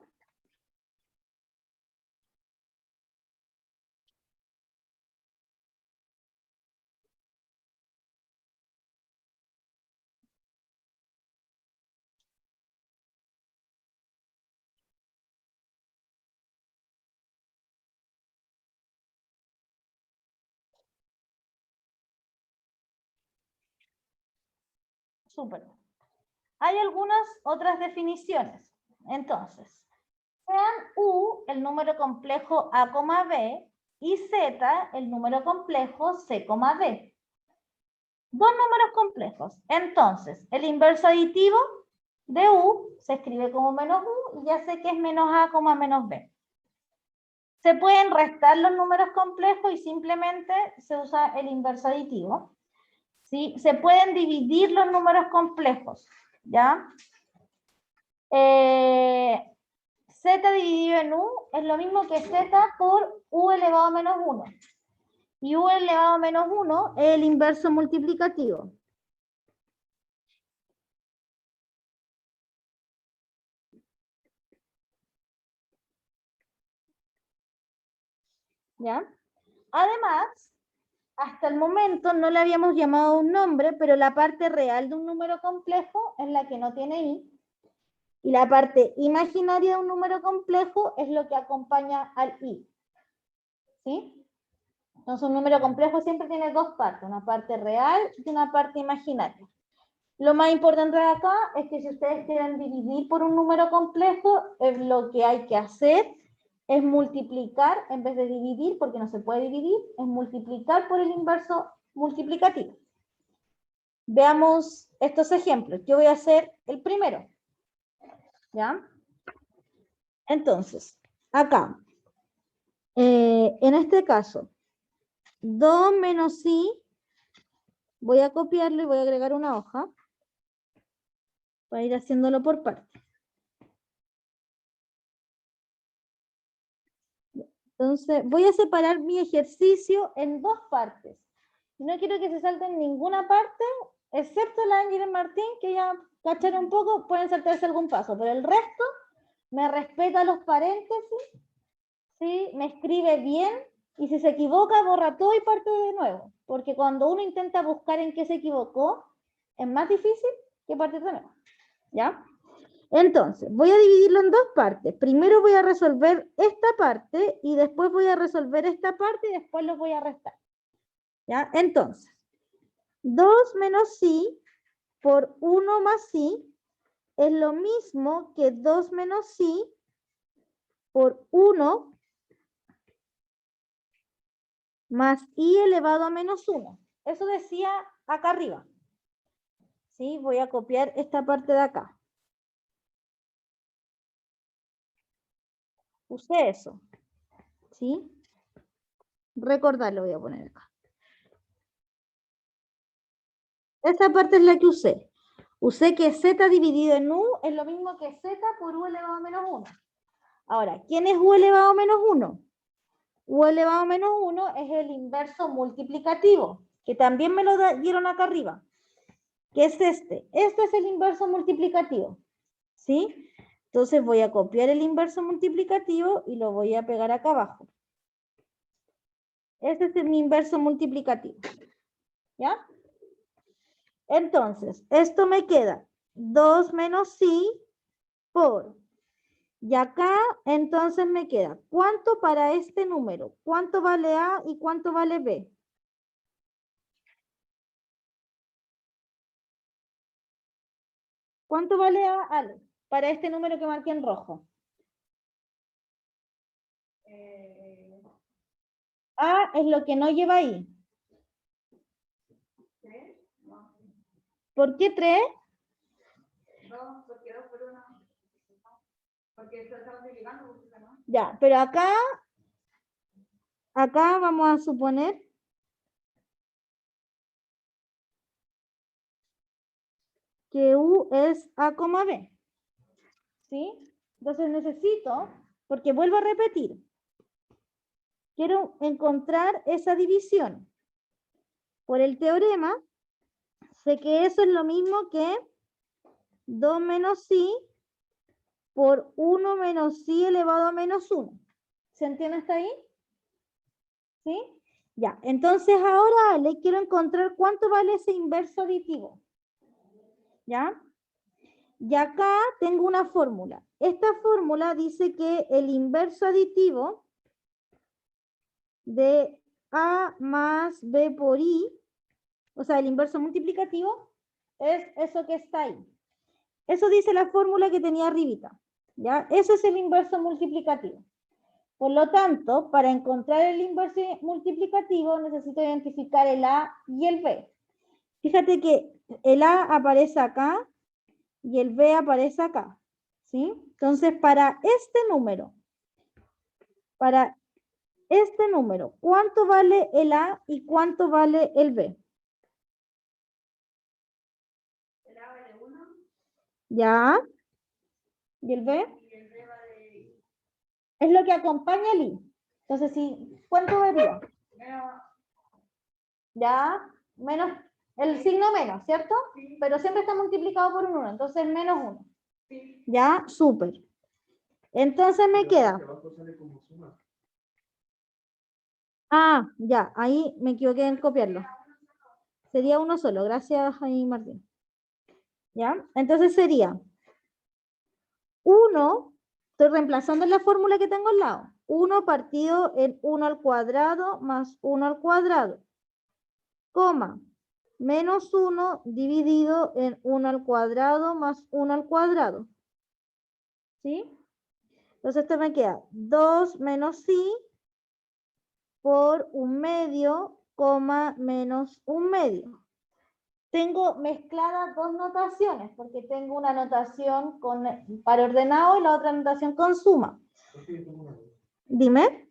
Súper. Hay algunas otras definiciones. Entonces, sean U el número complejo A, B y Z el número complejo C, D. Dos números complejos. Entonces, el inverso aditivo de U se escribe como menos U y ya sé que es menos A, menos B. Se pueden restar los números complejos y simplemente se usa el inverso aditivo. ¿Sí? Se pueden dividir los números complejos, ¿ya? Z dividido en U es lo mismo que Z por U elevado a menos 1. Y U elevado a menos 1 es el inverso multiplicativo. ¿Ya? Además, hasta el momento no le habíamos llamado un nombre, pero la parte real de un número complejo es la que no tiene I. Y la parte imaginaria de un número complejo es lo que acompaña al I. ¿Sí? Entonces un número complejo siempre tiene dos partes, una parte real y una parte imaginaria. Lo más importante de acá es que si ustedes quieren dividir por un número complejo, lo que hay que hacer es multiplicar, en vez de dividir, porque no se puede dividir, es multiplicar por el inverso multiplicativo. Veamos estos ejemplos. Yo voy a hacer el primero. ¿Ya? Entonces, acá, en este caso, 2 menos I, voy a copiarlo y voy a agregar una hoja para ir haciéndolo por partes. Entonces, voy a separar mi ejercicio en dos partes. No quiero que se salten ninguna parte, excepto la Ángel y Martín, que ya cacharon un poco, pueden saltarse algún paso, pero el resto me respeta los paréntesis, ¿sí? Me escribe bien, y si se equivoca, borra todo y parte de nuevo, porque cuando uno intenta buscar en qué se equivocó, es más difícil que partir de nuevo, ¿ya? Entonces, voy a dividirlo en dos partes. Primero voy a resolver esta parte y después voy a resolver esta parte y después los voy a restar. ¿Ya? Entonces, 2 menos I por 1 más I es lo mismo que 2 menos I por 1 más I elevado a menos 1. Eso decía acá arriba. ¿Sí? Voy a copiar esta parte de acá. Usé eso. ¿Sí? Recordarlo voy a poner acá. Esta parte es la que usé. Usé que Z dividido en U es lo mismo que Z por U elevado a menos 1. Ahora, ¿quién es U elevado a menos 1? U elevado a menos 1 es el inverso multiplicativo, que también me lo dieron acá arriba, que es este. Este es el inverso multiplicativo. ¿Sí? Entonces voy a copiar el inverso multiplicativo y lo voy a pegar acá abajo. Este es el inverso multiplicativo. ¿Ya? Entonces, esto me queda 2 menos I por... Y acá, entonces me queda, ¿cuánto para este número? ¿Cuánto vale A y cuánto vale B? ¿Cuánto vale A, Ale, para este número que marqué en rojo? A es lo que no lleva ahí. ¿Por qué 3? No, porque 2 por 1. Porque estamos llegando, ¿no? Ya, pero acá vamos a suponer que U es A, B. ¿Sí? Entonces necesito, porque vuelvo a repetir, quiero encontrar esa división. Por el teorema, sé que eso es lo mismo que 2 menos i por 1 menos i elevado a menos 1. ¿Se entiende hasta ahí? ¿Sí? Ya, entonces ahora le quiero encontrar cuánto vale ese inverso aditivo. ¿Ya? Y acá tengo una fórmula. Esta fórmula dice que el inverso aditivo de A más B por I, o sea, el inverso multiplicativo, es eso que está ahí. Eso dice la fórmula que tenía arribita. ¿Ya? Ese es el inverso multiplicativo. Por lo tanto, para encontrar el inverso multiplicativo necesito identificar el A y el B. Fíjate que el A aparece acá y el B aparece acá. ¿Sí? Entonces, para este número, ¿cuánto vale el A y cuánto vale el B? El A vale 1 ¿Ya? ¿Y el B? y el B vale Es lo que acompaña el I. Entonces, ¿cuánto vería? menos. Ya, menos, el signo menos, ¿cierto? Sí. Pero siempre está multiplicado por un 1, entonces menos 1. Sí. Ya, súper. Entonces me queda. Ah, ya, ahí me equivoqué en copiarlo. Sería uno solo, gracias ahí Martín. ¿Ya? Entonces sería 1, estoy reemplazando en la fórmula que tengo al lado. 1 partido en 1 al cuadrado más 1 al cuadrado, coma, menos 1 dividido en 1 al cuadrado más 1 al cuadrado. ¿Sí? Entonces esto me queda 2 menos i por 1/2, coma, menos 1/2. Tengo mezcladas dos notaciones, porque tengo una notación con par ordenado y la otra notación con suma. Dime.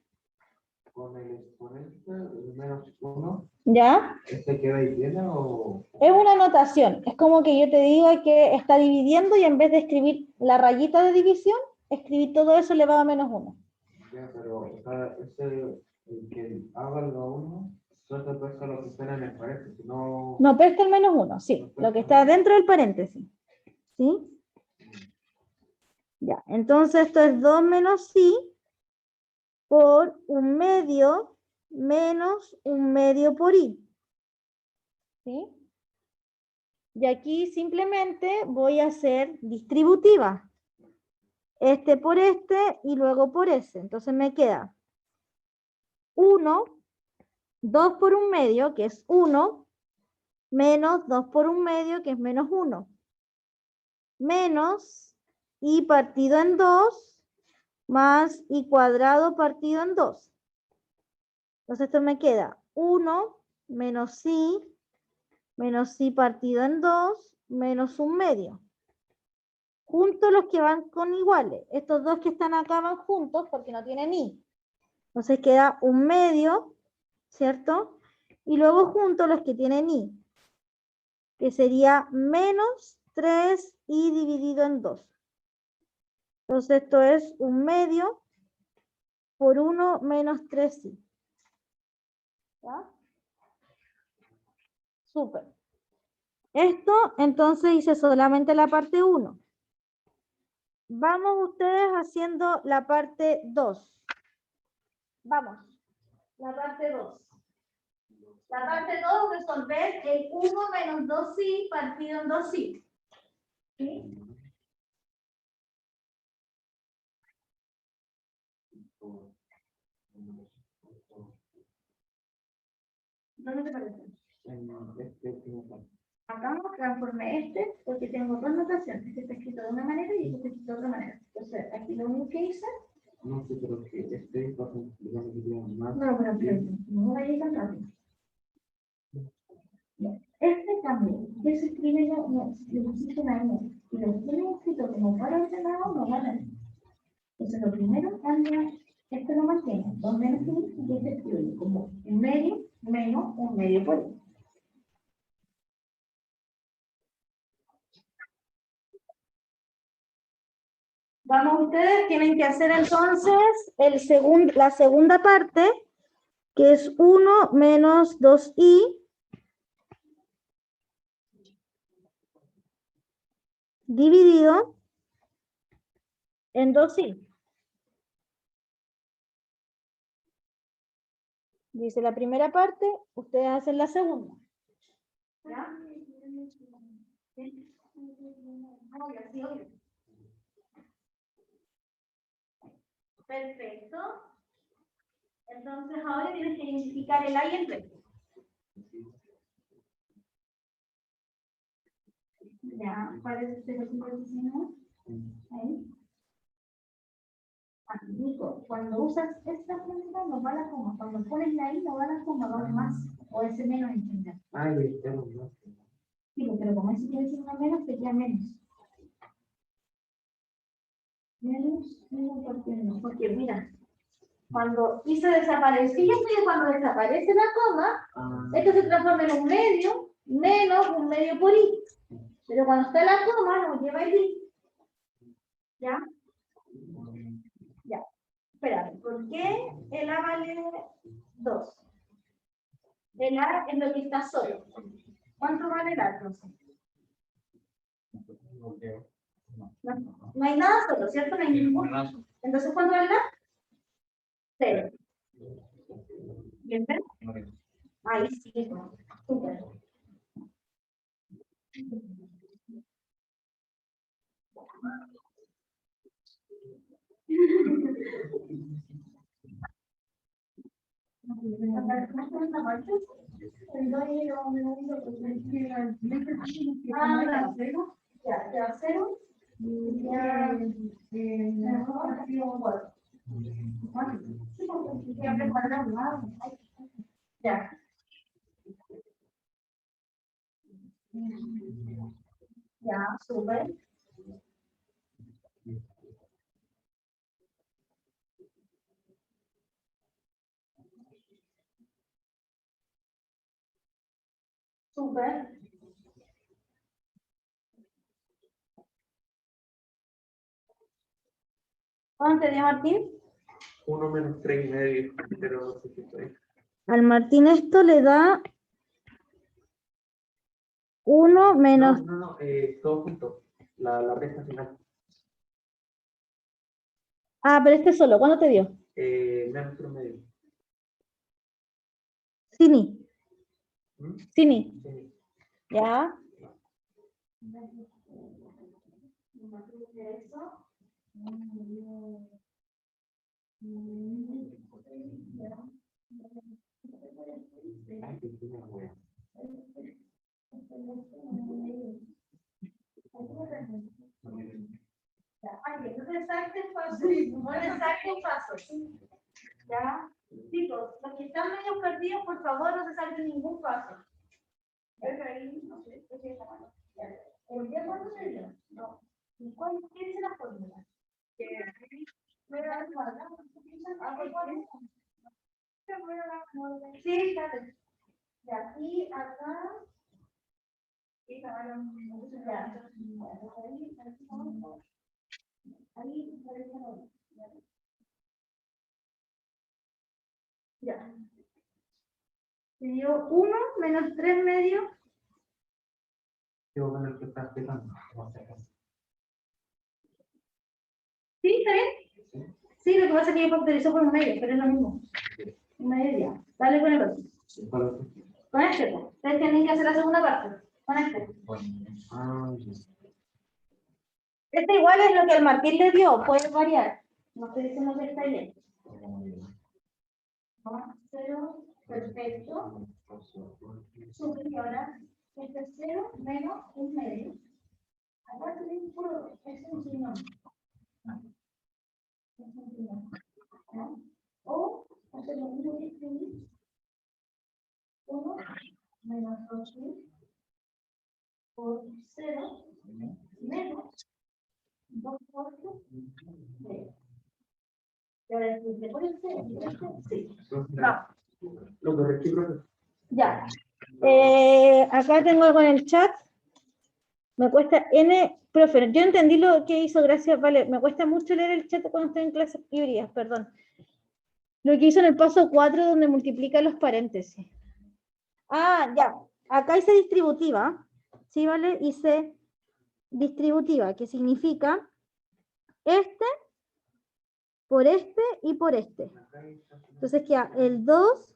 Con el exponente de menos 1, ¿Ya? ¿este queda ahí bien o...? Es una notación. Es como que yo te diga que está dividiendo y en vez de escribir la rayita de división, escribir todo eso elevado a menos 1. Ya, pero o sea, el que haga el 1, solo pesca lo que está en el paréntesis, no... No, pesca el menos 1, sí. Lo que está dentro del paréntesis. ¿Sí? Ya, entonces esto es 2 menos i por 1/2 menos 1/2 por i. ¿Sí? Y aquí simplemente voy a hacer distributiva. Este por este y luego por ese. Entonces me queda 1, 2 por 1/2, que es 1, menos 2 por 1/2, que es menos 1. Menos i partido en 2, más i cuadrado partido en 2. Entonces esto me queda 1 menos i partido en 2, menos 1/2. Juntos los que van con iguales. Estos dos que están acá van juntos porque no tienen i. Entonces queda 1/2, ¿cierto? Y luego juntos los que tienen i, que sería menos 3i dividido en 2. Entonces esto es 1/2 por 1 menos 3i. ¿Ya? Súper. Esto entonces hice solamente la parte 1. Vamos ustedes haciendo la parte 2. Vamos, la parte 2. La parte 2 resolver el 1 menos 2i partido en 2i. ¿Sí? ¿Dónde te parece? Acá transformé porque tengo dos notaciones. Este está escrito de una manera y este está escrito de otra manera. Entonces, aquí lo único que hice... No sé, pero que va a ser más... No, pero no va a ir tan rápido. Este cambio, que se escribe yo, no, lo pusiste una N, y lo tiene escrito como para ordenado, no van a ver. Entonces, lo primero cambia, esto lo mantiene, 2 menos i, y este escribe como 1/2 menos 1/2 por i. Vamos, ustedes tienen que hacer entonces la segunda parte, que es 1 menos 2i dividido en 2i. Dice la primera parte, ustedes hacen la segunda. ¿Ya? ¿Sí? Perfecto. Entonces ahora tienes que identificar el A y el B. Ya, ¿cuál es este versículo 19? Ahí. Ah, Nico, cuando usas esta fórmula no va la coma. Cuando pones la I no va la coma, va más. O ese menos en general. Ay, tenemos más. Sí, pero como eso quiere decir una menos, te queda menos. Menos, porque mira, cuando hizo desaparecer, cuando desaparece la coma, esto se transforma en un medio, menos un medio por i. Pero cuando está la coma, nos lleva el i. ¿Ya? Ya. Espérate, ¿por qué el a vale 2? El a es lo que está solo. ¿Cuánto vale el a entonces? No hay nada solo, ¿cierto? No hay ningún. Entonces, ¿cuánto vale el a? 0. ¿Bien? Ahí sí. Súper. Ya, 0. Ya. Ya, súper. Súper. ¿Cuánto te dio Martín? 1 menos 3,5, pero no sé si estoy. Al Martín esto le da 1 menos... No, todo junto. La resta final. Ah, pero este solo, ¿cuánto te dio? Menos 3,5. Sini. ¿Mm? Sini. Sí. Ya. Ay, qué buena wea. Entonces saque el paso. Bueno, saque el paso. ¿Ya? Chicos, los que están medio perdidos, por favor, no se salten ningún paso. No sé, ¿el día cuándo se dio? No. ¿Y cuál es la fórmula? Sí, claro. Y aquí, acá. Ya. Se dio 1 menos 3 medios. Yo con el que está explicando. ¿Sí? ¿Está bien? Sí, lo que pasa es que factorizó por un medio, pero es lo mismo. Un medio ya. Dale con el otro. Con este, pues. Ustedes tienen que hacer la segunda parte. Con este. Este igual es lo que el Martín le dio, puede variar. No estoy diciendo que está bien. 0, perfecto. Superior. Este es 0 menos un medio. Acá tenemos puro, es un signo. O hacer lo mismo que escribir. 1 menos 8 por 0 menos 2 por 3. Y ahora después por el 0, sí. Vamos. Lo corregí, profe. Ya. Acá tengo algo en el chat. Me cuesta N, profe, yo entendí lo que hizo, gracias, vale, me cuesta mucho leer el chat cuando estoy en clases híbridas, perdón. Lo que hizo en el paso 4 donde multiplica los paréntesis. Ah, ya. Acá hice distributiva. ¿Sí, vale? Hice distributiva, que significa este por este y por este. Entonces queda el 2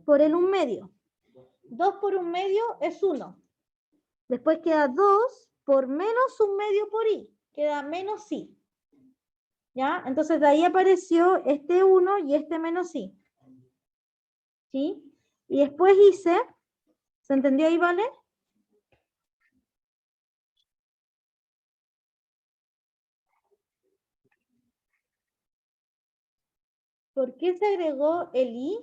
por el 1/2. 2 por 1/2 es 1. Después queda 2 por menos 1/2 por i. Queda menos i. ¿Ya? Entonces de ahí apareció este 1 y este menos i. ¿Sí? Y después hice, ¿se entendió ahí, vale? ¿Por qué se agregó el i?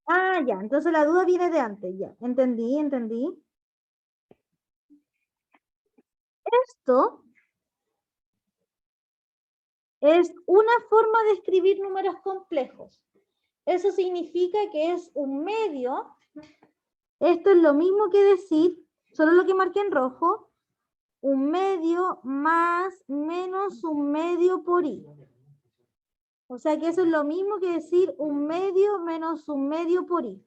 Ah, ya, entonces la duda viene de antes, ya. Entendí. Esto es una forma de escribir números complejos. Eso significa que es un medio. Esto es lo mismo que decir, solo lo que marqué en rojo, 1/2 más menos 1/2 por i. O sea que eso es lo mismo que decir 1/2 menos 1/2 por i.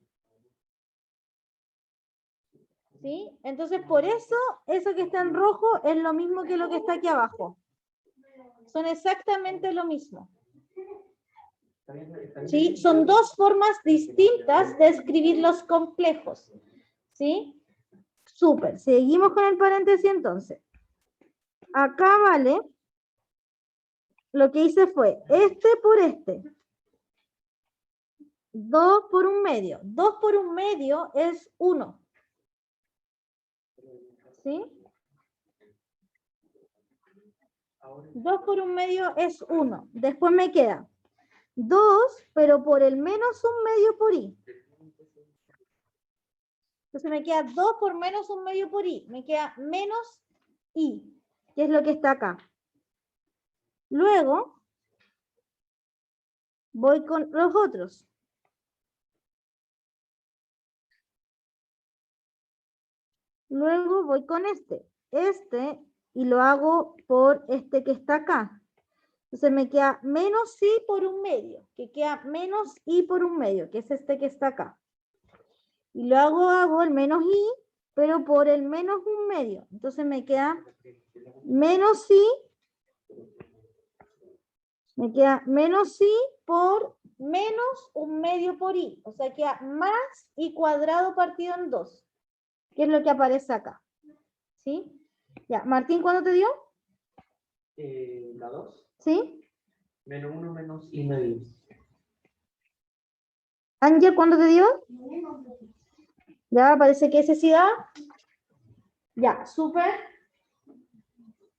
¿Sí? Entonces, por eso, eso que está en rojo es lo mismo que lo que está aquí abajo. Son exactamente lo mismo. ¿Sí? Son dos formas distintas de escribir los complejos. ¿Sí? Súper. Seguimos con el paréntesis entonces. Acá vale, lo que hice fue este por este. 2 por 1/2. 2 por 1/2 es 1. ¿Sí? 2 por 1/2 es 1. Después me queda 2, pero por el menos 1/2 por i. Entonces me queda 2 por menos 1/2 por i. Me queda menos i, que es lo que está acá. Luego, voy con los otros. Luego voy con este. Y lo hago por este que está acá. Entonces me queda menos i por 1/2, que queda menos i por 1/2, que es este que está acá. Y luego hago el menos i, pero por el menos 1/2. Entonces me queda menos i, por menos 1/2 por i. O sea, queda más i cuadrado partido en 2, que es lo que aparece acá. ¿Sí? Ya, Martín, ¿cuándo te dio? La 2. ¿Sí? Menos 1 menos i medio. Ángel, ¿cuándo te dio? Ya, parece que ese sí da. Ya, súper.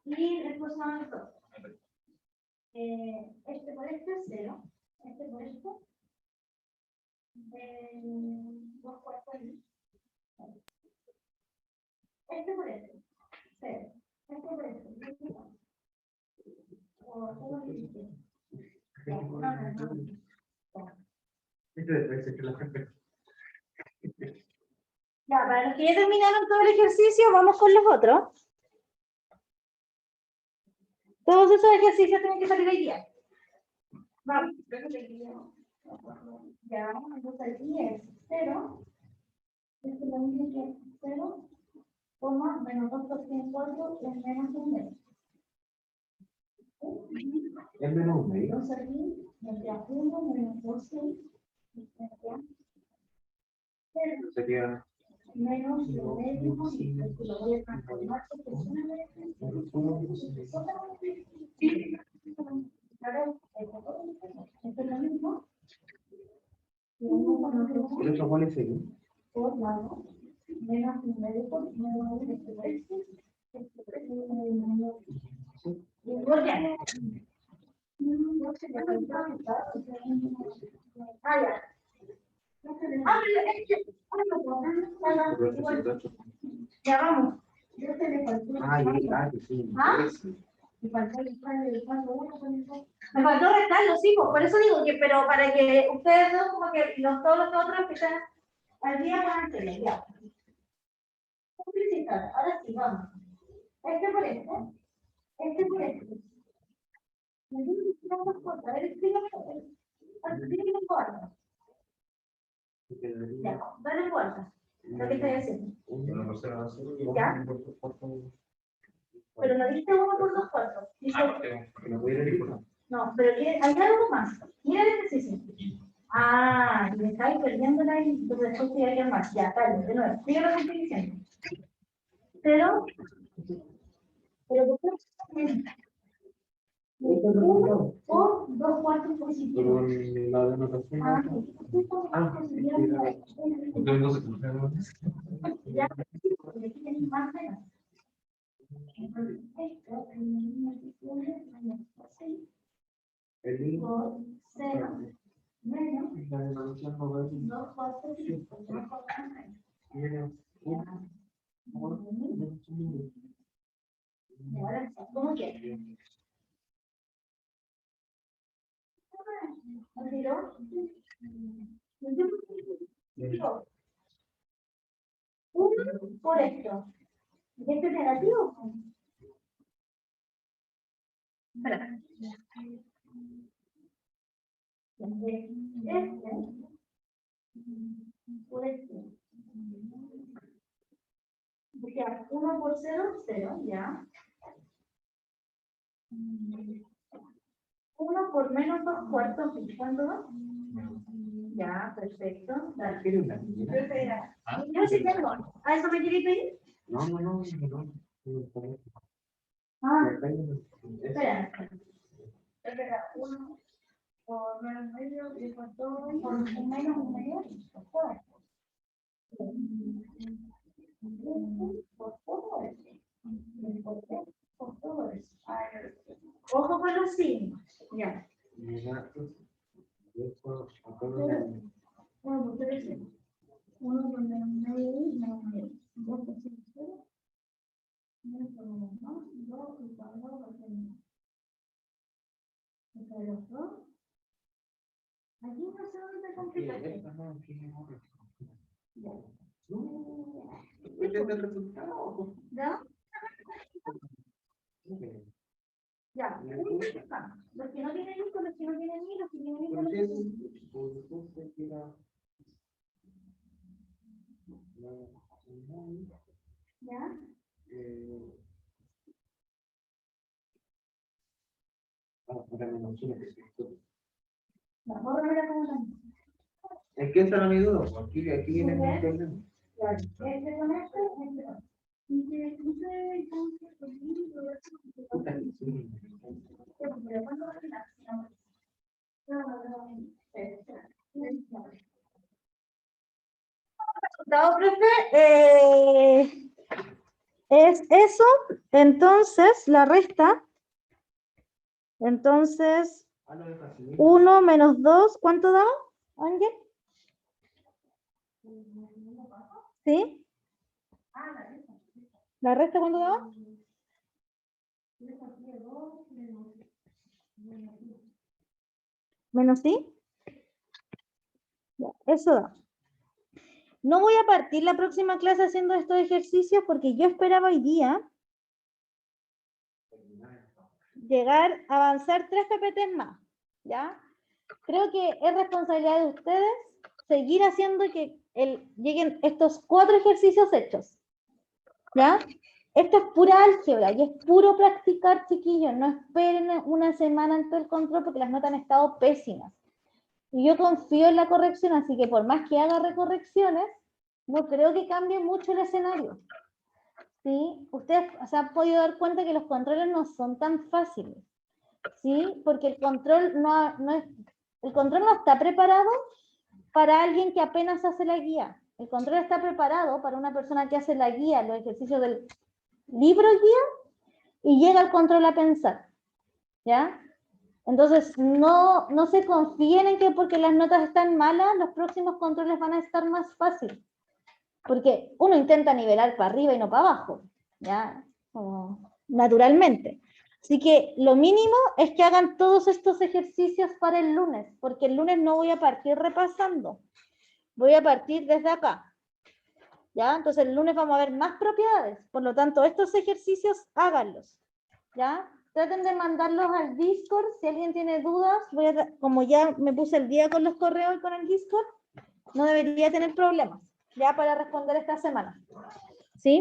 Y después son dos. Este por este es 0. Este por este. 2/4 i. Este por este. 0. Este por este. Ya, para los que ya terminaron todo el ejercicio, vamos con los otros. Todos esos ejercicios tienen que salir hoy día. Vamos. Ya, entonces aquí es 0. Esto es lo mismo que 0, menos 2 por 4 es menos 1/2. ¿Es menos 1/2? Entonces aquí me queda 1 menos 12. Sería Menos 1/2. Lo voy a transformar porque es una vez. Esto es lo mismo. ¿El otro cuál es el? Por lado, menos 1/2 por menos este por este. ¿Por qué? Ah, ya. Ya vamos. Sí. ¿Ah? Me faltó restarlo, sí, pues, por eso digo que, pero para que ustedes vean como que todos los otros que están al día van a tener, ya. Ahora sí, vamos. Este por este. Este por este. A ver, explícame en cuarto. Ya, dale vuelta. Lo que estoy haciendo. ¿Ya? Pero no dijiste 1 por 2 cuartos. No, pero hay algo más. Mira el ejercicio. Ah, me estáis perdiendo la entonces después te hay más. Ya, dale, de nuevo. Sigue lo que estoy diciendo. Pero ¿por qué? 1 por 2 cuartos positivos. Ya, porque aquí tienes más menos. Entonces, esto, por 0 menos 2 cuartos ahora, ¿cómo quieres? Uno por esto. ¿Y esto es negativo? Espera. Por esto. O sea, 1 por 0, 0, ya. 1 por menos 2 cuartos, ¿cuánto va? Ya, perfecto. Dale. Yo sí tengo. ¿A eso me queréis pedir? No. Ah, espera. Espera, 1 por menos medio y por todo, por menos un medio. Por todo eso. Por todo eso. Ojo con los signos. Ya. Uno por menos medio y menos medio. 2 por 0. 1 por menos 2 y por 2 por 0. Entre los dos. Aquí no sé dónde se complica. ¿Ya? Ya. Los que no tienen hijos, los que no tienen hijos, los que tienen hijos, los que ¿ya? Vamos a ver cómo también. Es que esa era mi duda, aquí viene mi problema. Claro. Este con este, este con resultado, profe, es eso, entonces la resta, entonces 1 menos 2, ¿cuánto da, Ángel? ¿Sí? ¿La resta cuánto da? ¿Menos sí? Ya, eso da. No voy a partir la próxima clase haciendo estos ejercicios porque yo esperaba hoy día llegar a avanzar 3 PPTs más, ¿ya? Creo que es responsabilidad de ustedes seguir haciendo que lleguen estos 4 ejercicios hechos, ¿ya? Esto es pura álgebra y es puro practicar, chiquillos. No esperen una semana en todo el control porque las notas han estado pésimas. Y yo confío en la corrección, así que por más que haga recorrecciones, no creo que cambie mucho el escenario. ¿Sí? Ustedes se han podido dar cuenta que los controles no son tan fáciles. ¿Sí? Porque el control no está preparado para alguien que apenas hace la guía. El control está preparado para una persona que hace la guía, los ejercicios del libro guía, y llega al control a pensar. ¿Ya? Entonces, no se confíen en que porque las notas están malas, los próximos controles van a estar más fáciles. Porque uno intenta nivelar para arriba y no para abajo, ¿ya? Naturalmente. Así que lo mínimo es que hagan todos estos ejercicios para el lunes, porque el lunes no voy a partir repasando. Voy a partir desde acá. ¿Ya? Entonces el lunes vamos a ver más propiedades. Por lo tanto, estos ejercicios háganlos. ¿Ya? traten de mandarlos al Discord. Si alguien tiene dudas, como ya me puse el día con los correos y con el Discord, no debería tener problemas, ya para responder esta semana. ¿Sí?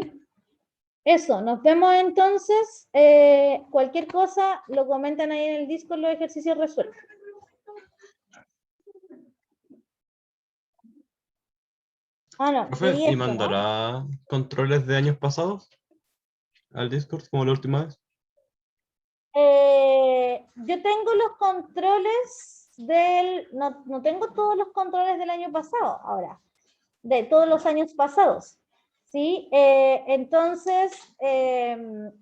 Eso, nos vemos entonces. Cualquier cosa lo comentan ahí en el Discord, los ejercicios resueltos. No, Profe, y ¿y esto, ¿no? mandará controles de años pasados al Discord como la última vez? Yo tengo los controles no tengo todos los controles del año pasado ahora, de todos los años pasados, ¿sí? Entonces,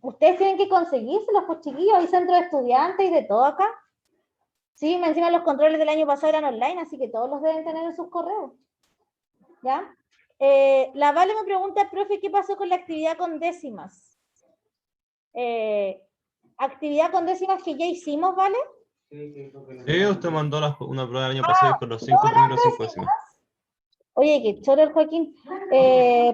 ustedes tienen que conseguírselos, pues chiquillos, hay centros de estudiantes y de todo acá. Sí, me encima los controles del año pasado eran online, así que todos los deben tener en sus correos. ¿Ya? La Vale me pregunta, profe, ¿qué pasó con la actividad con décimas? Actividad con décimas que ya hicimos, ¿vale? Sí, usted mandó una prueba del año pasado con los 5 primeros 5 décimas. Oye, que choro el Joaquín.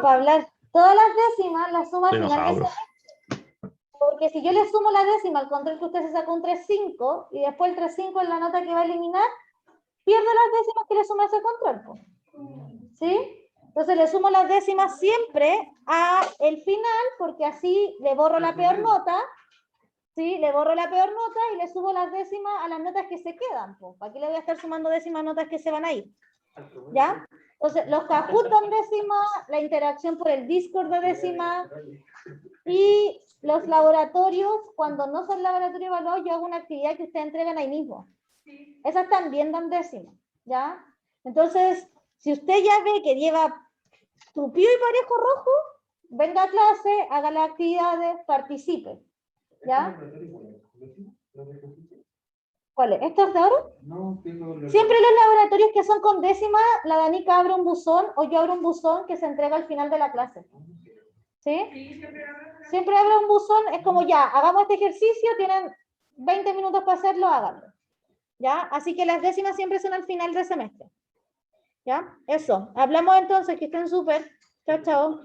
Para hablar, todas las décimas las suma al final del semestre. Porque si yo le sumo la décima al control que usted se sacó un 3.5 y después el 3.5 es la nota que va a eliminar, pierdo las décimas que le suma ese control, pues. ¿Sí? Entonces le sumo las décimas siempre a el final, porque así le borro la peor nota, ¿sí? Le borro la peor nota y le subo las décimas a las notas que se quedan, pues. ¿Para qué le voy a estar sumando décimas a notas que se van a ir? ¿Ya? Entonces, los Kahoot dan décimas, la interacción por el Discord de décimas, y los laboratorios, cuando no son laboratorios evaluados, yo hago una actividad que ustedes entregan ahí mismo. Esas también dan décimas, ¿ya? Entonces, si usted ya ve que lleva tupido y parejo rojo, venga a clase, haga las actividades, participe, ¿ya? ¿Cuáles? ¿Estos de ahora? No, Siempre los laboratorios que son con décimas, la Danica abre un buzón o yo abro un buzón que se entrega al final de la clase. ¿Sí? Siempre abre un buzón, es como ya, hagamos este ejercicio, tienen 20 minutos para hacerlo, háganlo. ¿Ya? Así que las décimas siempre son al final del semestre. ¿Ya? Eso. Hablamos entonces, que estén súper. Chao, chao.